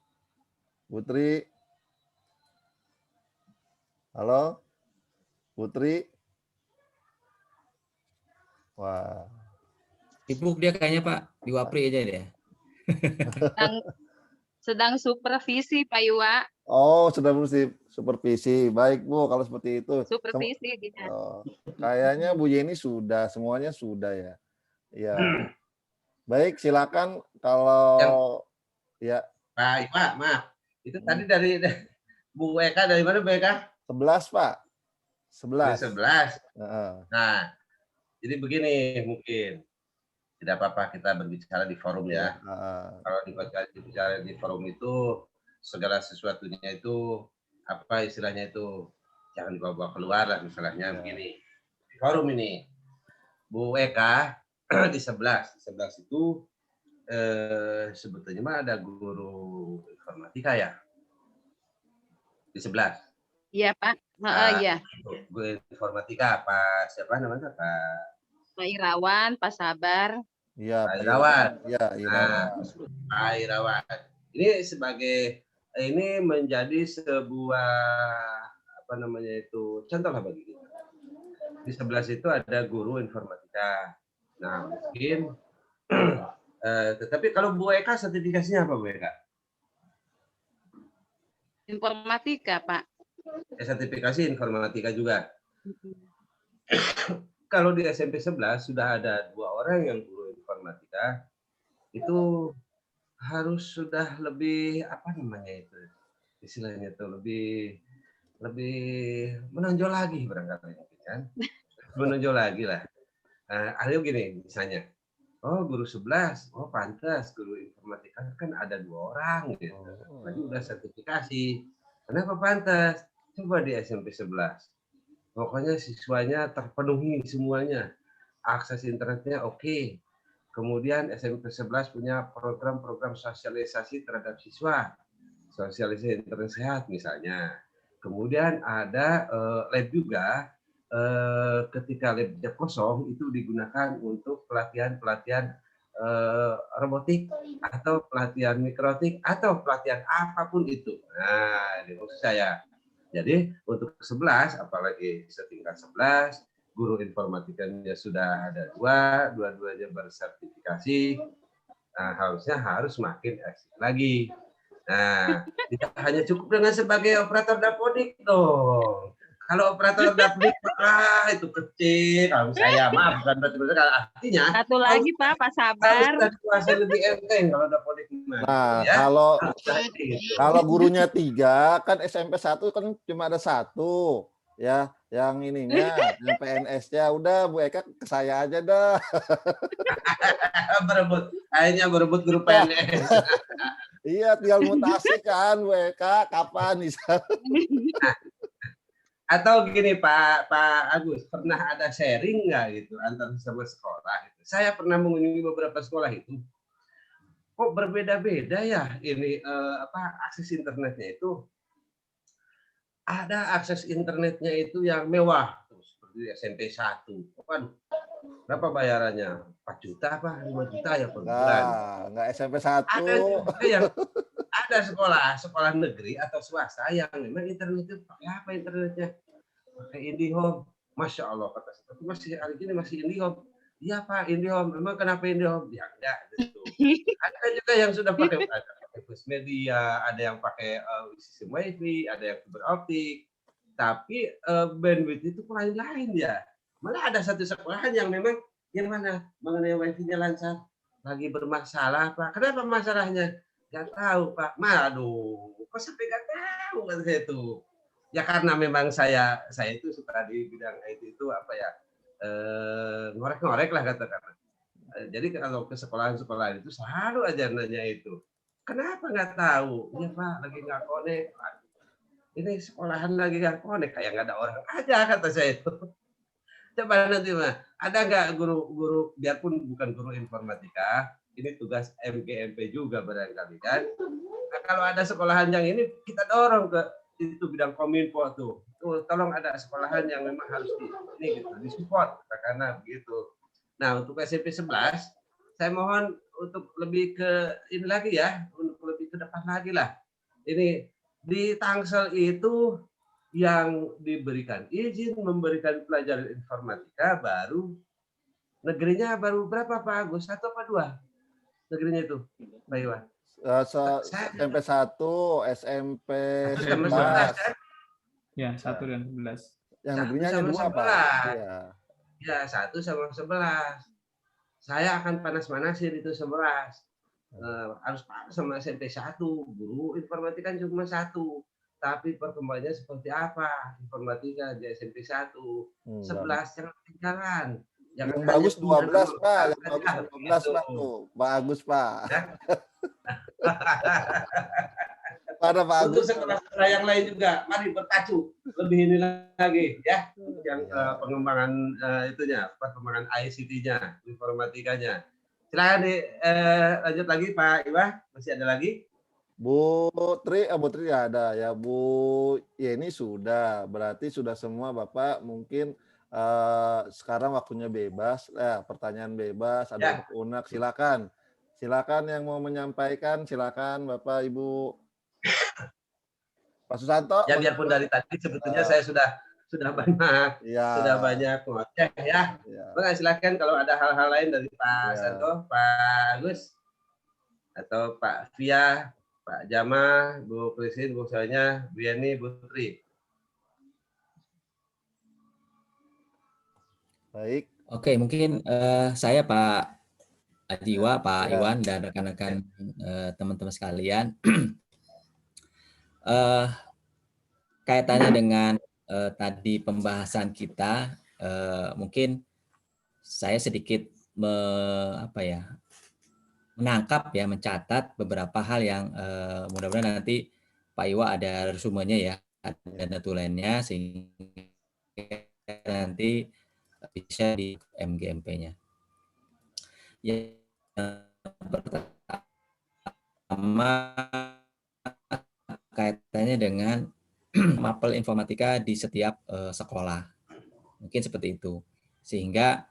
Halo, Putri. Wah. Sibuk dia kayaknya Pak, di Wapri aja deh. Sedang supervisi Pak Iwa. Oh, sudah supervisi. Baik Bu, kalau seperti itu. Supervisi kayaknya Bu Yeni sudah, semuanya sudah ya. Ya. Baik, silakan kalau ya. Pak Iwa, maaf. Itu tadi dari Bu Eka, dari mana Bu Eka? 11, Pak. 11. 11. Nah, jadi begini mungkin. Tidak apa-apa kita berbicara di forum ya. Kalau dibicara di forum itu segala sesuatunya itu apa istilahnya itu jangan dibawa keluar lah misalnya begini. Di forum ini Bu Eka di 11 itu sebetulnya mah ada guru informatika ya. Di 11. Iya, Pak. Iya. Guru informatika Pak siapa namanya Pak Irawan, Pak Sabar. Iya, Pak Irawan. Iya, Pak Irawan. Ini menjadi sebuah apa namanya itu contoh lah bagi kita. Di 11 itu ada guru informatika. Nah, mungkin tetapi kalau Bu Eka sertifikasinya apa Bu Eka? Informatika, Pak. Sertifikasi informatika juga. Kalau di SMP 11 sudah ada 2 orang yang guru informatika, itu harus sudah lebih apa namanya itu istilahnya itu lebih menonjol lagi barangkali kan, menonjol lagi lah. Ayo gini misalnya, oh guru 11, oh pantas guru informatika kan ada 2 orang gitu, berarti udah sertifikasi. Kenapa pantas? Coba di SMP 11. Pokoknya siswanya terpenuhi semuanya. Akses internetnya oke. Kemudian SMP 11 punya program-program sosialisasi terhadap siswa. Sosialisasi internet sehat misalnya. Kemudian ada lab juga. Ketika labnya kosong itu digunakan untuk pelatihan-pelatihan robotik atau pelatihan mikrotik atau pelatihan apapun itu. Nah, ini maksud saya. Jadi untuk 11, apalagi setingkat 11, guru informatikanya sudah ada 2, dua-duanya bersertifikasi. Nah, harus makin eksis lagi. Nah, tidak hanya cukup dengan sebagai operator dapodik dong. Kalau operator dapodik itu kecil. Kalau saya maaf bukan berarti artinya. Satu lagi Pak Sabar. Harus kuasai lebih enteng kalau dapodik. Nah, ya. kalau gurunya 3 kan SMP 1 kan cuma ada 1 ya, yang ininya yang PNS-nya udah Bu Eka ke saya aja dah. Akhirnya berebut guru PNS. Iya, tinggal mutasi kan Bu Eka kapan bisa. Atau gini Pak Agus, pernah ada sharing nggak gitu antar sama sekolah? Gitu. Saya pernah mengunjungi beberapa sekolah itu. Kok berbeda-beda ya ini akses internetnya itu? Ada akses internetnya itu yang mewah, seperti SMP 1. Waduh, berapa bayarannya? 4 juta apa 5 juta ya per bulan? Nggak SMP 1. Ada sekolah negeri atau swasta yang memang internet itu pakai apa internetnya? Pakai IndiHome. Masya Allah kata saya. Tapi masih hari ini masih IndiHome. Iya Pak, IndiHome. Memang kenapa IndiHome? Ya enggak gitu. Ada juga yang sudah pakai plus media, ada yang pakai sistem WiFi, ada yang fiber optik. Tapi bandwidth itu lain-lain ya. Malah ada satu sekolahan yang memang yang mana mengenai WiFi-nya lancar. Lagi bermasalah Pak. Kenapa masalahnya? Gak tahu Pak. Aduh, kok sampai gak tahu kan saya itu. Ya karena memang saya itu suka di bidang IT itu apa ya ngorek-ngorek lah katakan. Jadi kalau ke sekolahan-sekolahan itu selalu aja nanya itu. Kenapa nggak tahu? Ya Pak, lagi nggak connect. Ini sekolahan lagi nggak connect, kayak nggak ada orang aja kata saya itu. Coba nanti mah ada nggak guru biarpun bukan guru informatika, ini tugas MGMP juga barangkali kan. Nah, kalau ada sekolahan yang ini kita dorong ke itu bidang kominfo tuh. Tolong ada sekolahan yang memang harus disupport karena begitu. Nah, untuk SMP 11 saya mohon untuk lebih ke ini lagi ya, untuk lebih ke depan lagi lah. Ini di Tangsel itu yang diberikan izin memberikan pelajaran informatika baru negerinya baru berapa Pak Agus? 1 apa 2? Negerinya itu, Pak Iwan. SMP 1, SMP 11. Ya, 1 dan 11. Yang negerinya hanya 2 Pak. Ya, 1 sama 11. saya akan panas-manasin itu 11. Harus panas sama SMP 1, guru informatika cuma 1. Tapi perkembangannya seperti apa informatika di SMP 1? 11 jangan ketinggalan. Yang bagus 12 Pak, yang bagus 12 Pak tuh. Bagus Pak. Pada Pak Untuk Agus. sekolah-sekolah yang lain juga, mari berpacu lebih ini lagi ya, yang pengembangan itunya, perkembangan ICT-nya, informatikanya. Silakan lanjut lagi Pak Iwa, masih ada lagi? Bu Tri ya ada ya Bu Yeni sudah, berarti sudah semua Bapak mungkin sekarang waktunya bebas, pertanyaan bebas, ada unek silakan. Silakan yang mau menyampaikan, silakan Bapak Ibu. Pak Susanto. Ya biarpun dari tadi sebetulnya saya sudah banyak ngoceh ya. Silakan kalau ada hal-hal lain dari Pak Santo, Pak Agus, atau Pak Via, Pak Jama, Bu Christine, Bu Sonya, Bu Yeni, Bu Tri. Baik. Oke, mungkin saya Pak Adiwa, Pak Iwan, dan rekan-rekan teman-teman sekalian. Kaitannya dengan tadi pembahasan kita, mungkin saya sedikit menangkap ya, mencatat beberapa hal yang mudah-mudahan nanti Pak Iwa ada resumenya ya, ada notulennya sehingga nanti bisa di MGMP-nya. Yang pertama kaitannya dengan mapel informatika di setiap sekolah, mungkin seperti itu, sehingga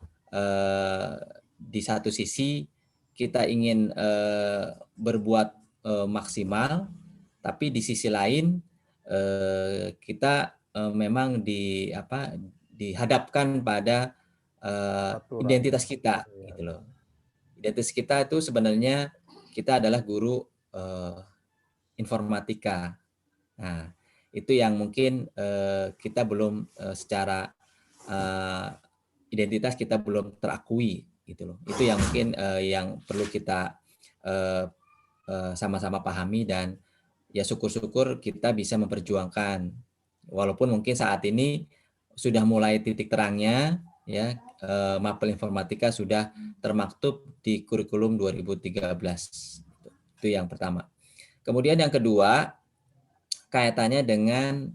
di satu sisi kita ingin berbuat maksimal, tapi di sisi lain kita memang dihadapkan pada identitas kita, gitu loh. Identitas kita itu sebenarnya kita adalah guru informatika. Nah, itu yang mungkin kita belum secara identitas kita belum terakui, gitu loh. Itu yang mungkin yang perlu kita sama-sama pahami, dan ya syukur-syukur kita bisa memperjuangkan. Walaupun mungkin saat ini sudah mulai titik terangnya, ya, mapel informatika sudah termaktub di kurikulum 2013. Itu yang pertama. Kemudian yang kedua, kaitannya dengan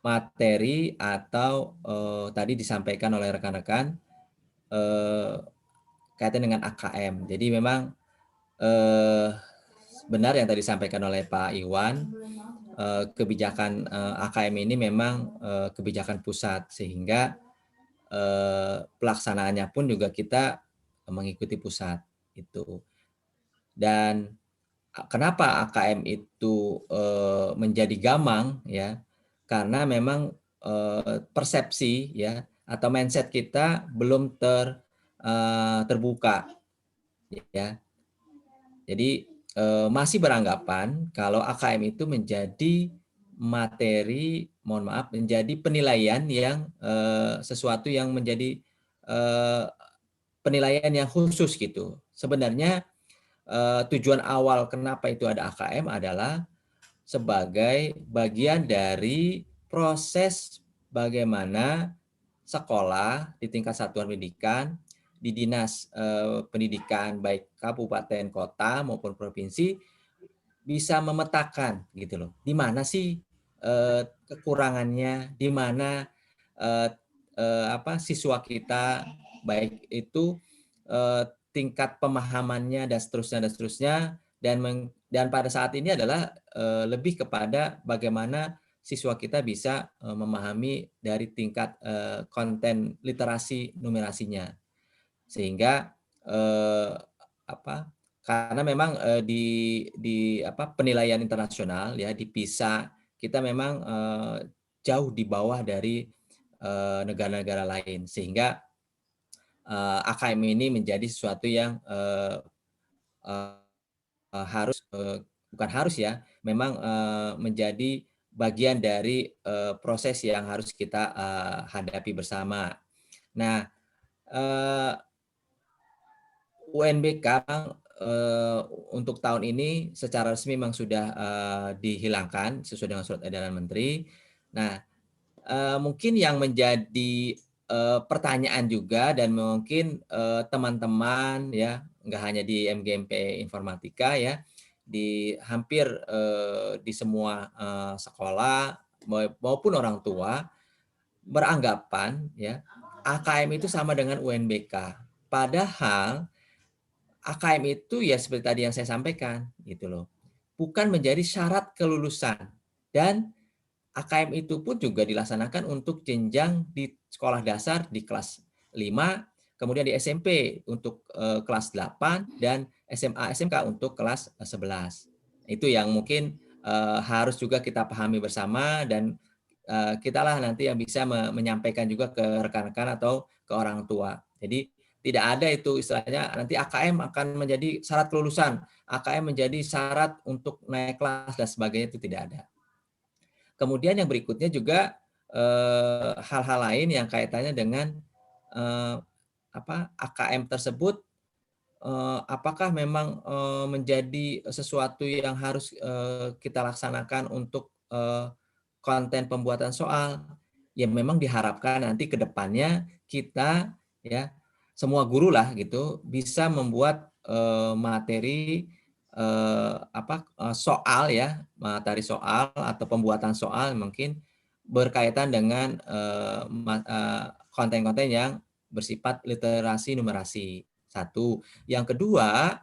materi atau tadi disampaikan oleh rekan-rekan kaitan dengan AKM. Jadi memang benar yang tadi disampaikan oleh Pak Iwan, kebijakan AKM ini memang kebijakan pusat, sehingga pelaksanaannya pun juga kita mengikuti pusat itu. Dan kenapa AKM itu menjadi gamang ya? Karena memang persepsi ya atau mindset kita belum terbuka ya. Jadi masih beranggapan kalau AKM itu menjadi materi, mohon maaf, menjadi penilaian yang sesuatu yang menjadi penilaian yang khusus gitu. Sebenarnya tujuan awal kenapa itu ada AKM adalah sebagai bagian dari proses bagaimana sekolah di tingkat satuan pendidikan, di dinas pendidikan baik kabupaten, kota maupun provinsi bisa memetakan gitu loh. Di mana sih kekurangannya, di mana siswa kita baik itu tingkat pemahamannya dan seterusnya dan pada saat ini adalah lebih kepada bagaimana siswa kita bisa memahami dari tingkat konten literasi numerasinya, sehingga karena memang di penilaian internasional ya di PISA kita memang jauh di bawah dari negara-negara lain, sehingga AKM ini menjadi sesuatu yang bukan harus ya, memang menjadi bagian dari proses yang harus kita hadapi bersama. Nah, eh, UNBK untuk tahun ini secara resmi memang sudah dihilangkan sesuai dengan surat edaran Menteri. Nah, mungkin yang menjadi pertanyaan juga dan mungkin teman-teman ya nggak hanya di MGMP Informatika ya, di hampir di semua sekolah maupun orang tua beranggapan ya AKM itu sama dengan UNBK. Padahal AKM itu ya seperti tadi yang saya sampaikan gitu loh. Bukan menjadi syarat kelulusan, dan AKM itu pun juga dilaksanakan untuk jenjang di sekolah dasar di kelas 5, kemudian di SMP untuk kelas 8 dan SMA SMK untuk kelas 11. Itu yang mungkin harus juga kita pahami bersama, dan kitalah nanti yang bisa menyampaikan juga ke rekan-rekan atau ke orang tua. Jadi tidak ada itu istilahnya nanti AKM akan menjadi syarat kelulusan, AKM menjadi syarat untuk naik kelas dan sebagainya, itu tidak ada. Kemudian yang berikutnya juga hal-hal lain yang kaitannya dengan AKM tersebut, apakah memang menjadi sesuatu yang harus kita laksanakan untuk konten pembuatan soal. Ya memang diharapkan nanti ke depannya kita ya semua guru lah gitu bisa membuat materi soal ya, materi soal atau pembuatan soal mungkin berkaitan dengan konten-konten yang bersifat literasi numerasi. Satu. Yang kedua,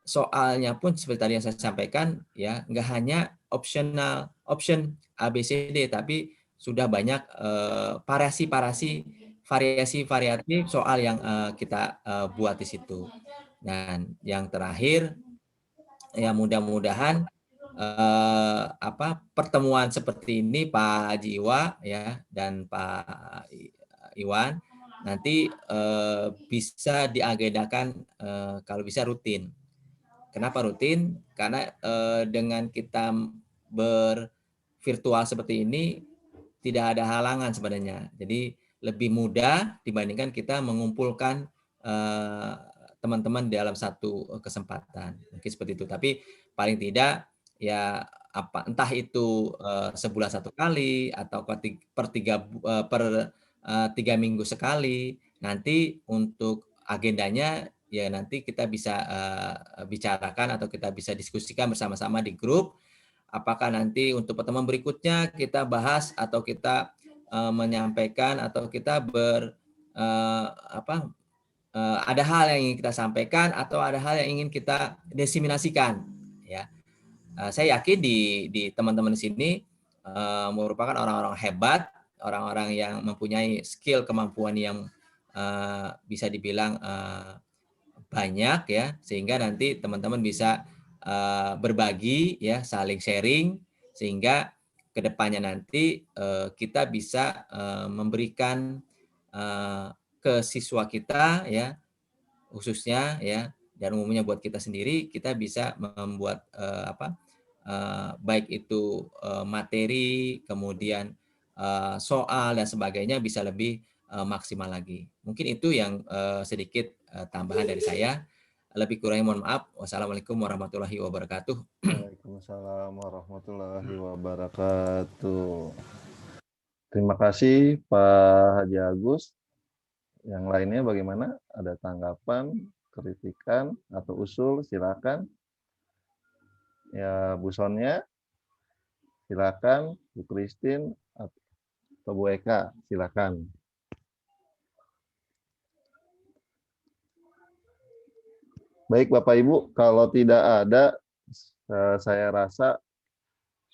soalnya pun seperti tadi yang saya sampaikan ya, nggak hanya option ABCD, tapi sudah banyak variasi soal yang kita buat di situ. Dan yang terakhir ya mudah-mudahan pertemuan seperti ini Pak Jiwa ya dan Pak Iwan nanti bisa diagendakan kalau bisa rutin. Kenapa rutin? Karena dengan kita bervirtual seperti ini tidak ada halangan sebenarnya. Jadi lebih mudah dibandingkan kita mengumpulkan teman-teman dalam satu kesempatan. Mungkin seperti itu. Tapi paling tidak ya entah itu sebulan satu kali atau per 3 minggu sekali. Nanti untuk agendanya ya nanti kita bisa bicarakan atau kita bisa diskusikan bersama-sama di grup. Apakah nanti untuk pertemuan berikutnya kita bahas atau kita menyampaikan atau kita ada hal yang ingin kita sampaikan atau ada hal yang ingin kita diseminasikan ya. Saya yakin di teman-teman di sini merupakan orang-orang hebat, orang-orang yang mempunyai skill kemampuan yang bisa dibilang banyak ya, sehingga nanti teman-teman bisa berbagi ya, saling sharing, sehingga kedepannya nanti kita bisa memberikan ke siswa kita ya, khususnya ya, dan umumnya buat kita sendiri, kita bisa membuat baik itu materi, kemudian soal dan sebagainya bisa lebih maksimal lagi. Mungkin itu yang sedikit tambahan dari saya. Lebih kurangnya mohon maaf. Wassalamualaikum warahmatullahi wabarakatuh. Waalaikumsalam warahmatullahi wabarakatuh. Terima kasih Pak Haji Agus. Yang lainnya bagaimana? Ada tanggapan, kritikan, atau usul? Silakan. Ya, Bu Sonia, silakan. Bu Christine atau Bu Eka, silakan. Baik Bapak Ibu, kalau tidak ada, saya rasa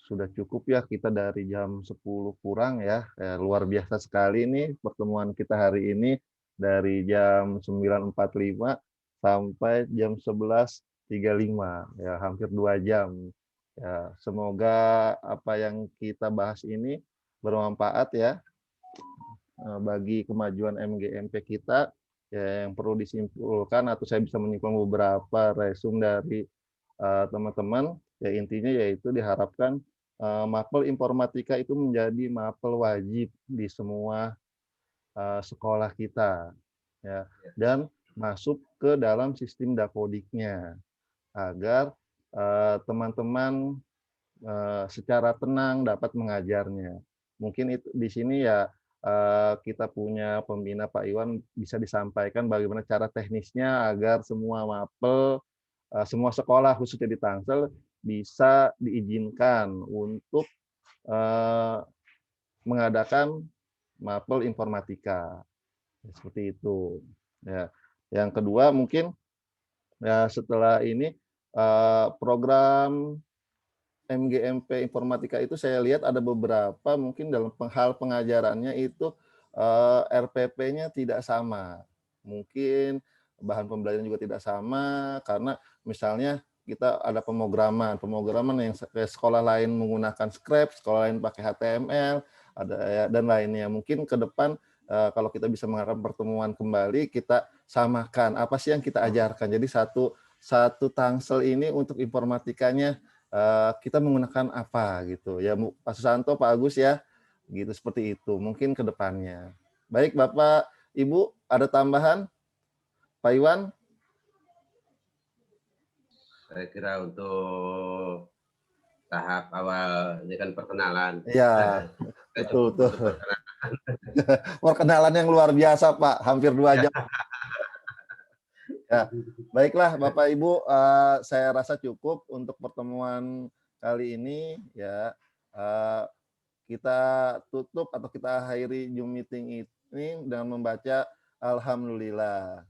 sudah cukup ya kita dari jam 10 kurang ya. Luar biasa sekali nih pertemuan kita hari ini dari jam 9.45 sampai jam 11.35 ya, hampir 2 jam. Ya, semoga apa yang kita bahas ini bermanfaat ya bagi kemajuan MGMP kita. Ya, yang perlu disimpulkan atau saya bisa menyimpulkan beberapa resume dari teman-teman ya, intinya yaitu diharapkan mapel informatika itu menjadi mapel wajib di semua sekolah kita ya, dan masuk ke dalam sistem Dapodiknya agar teman-teman secara tenang dapat mengajarnya. Mungkin itu di sini ya kita punya pembina Pak Iwan bisa disampaikan bagaimana cara teknisnya agar semua mapel, semua sekolah khususnya di Tangsel bisa diizinkan untuk mengadakan mapel informatika. Seperti itu. Ya. Yang kedua mungkin ya setelah ini program MGMP informatika itu saya lihat ada beberapa mungkin dalam hal pengajarannya itu RPP-nya tidak sama. Mungkin bahan pembelajaran juga tidak sama karena misalnya kita ada pemrograman yang sekolah lain menggunakan Scratch, sekolah lain pakai HTML, ada ya, dan lainnya. Mungkin ke depan kalau kita bisa mengadakan pertemuan kembali, kita samakan apa sih yang kita ajarkan. Jadi satu Tangsel ini untuk informatikanya kita menggunakan apa gitu ya, Pak Susanto, Pak Agus ya, gitu seperti itu mungkin ke depannya. Baik Bapak, Ibu, ada tambahan? Pak Iwan? Saya kira untuk tahap awal ini kan perkenalan. Iya, betul. Perkenalan yang luar biasa Pak, hampir 2 jam. Ya, baiklah Bapak Ibu, saya rasa cukup untuk pertemuan kali ini ya. Kita tutup atau kita akhiri Zoom meeting ini dengan membaca Alhamdulillah.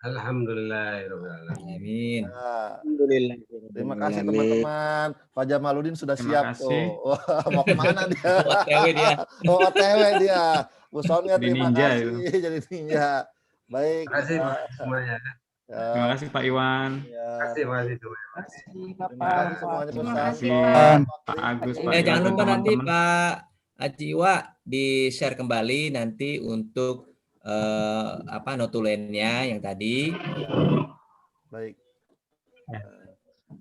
Amin. Alhamdulillah. Terima kasih teman-teman. Pak Jamaludin sudah siap tuh. Mau kemana dia? OTW dia. Bu Sonia terima kasih jadi ninja. Baik. Terima kasih semuanya. Terima kasih Pak Iwan. Terima kasih semuanya. Terima kasih semuanya. Terima kasih Pak Agus, Pak Iwan, Jangan lupa nanti teman-teman. Pak Ajiwa di-share kembali nanti untuk notulennya yang tadi. Baik.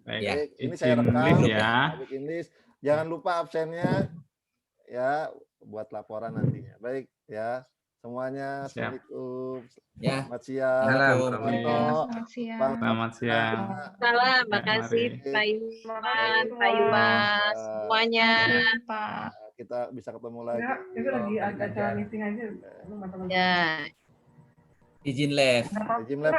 Baik. Ya. Ini saya rekam ya. Jangan lupa absennya ya buat laporan nantinya. Baik ya. Semuanya, Assalamualaikum. Ya. Selamat siang. Selamat siang. Selamat siang. Salam, makasih Pak Iwan, Pak Iwan, semuanya. Pak. Kita bisa ketemu lagi. Itu lagi acara meeting aja. Ya. Izin live. Izin live.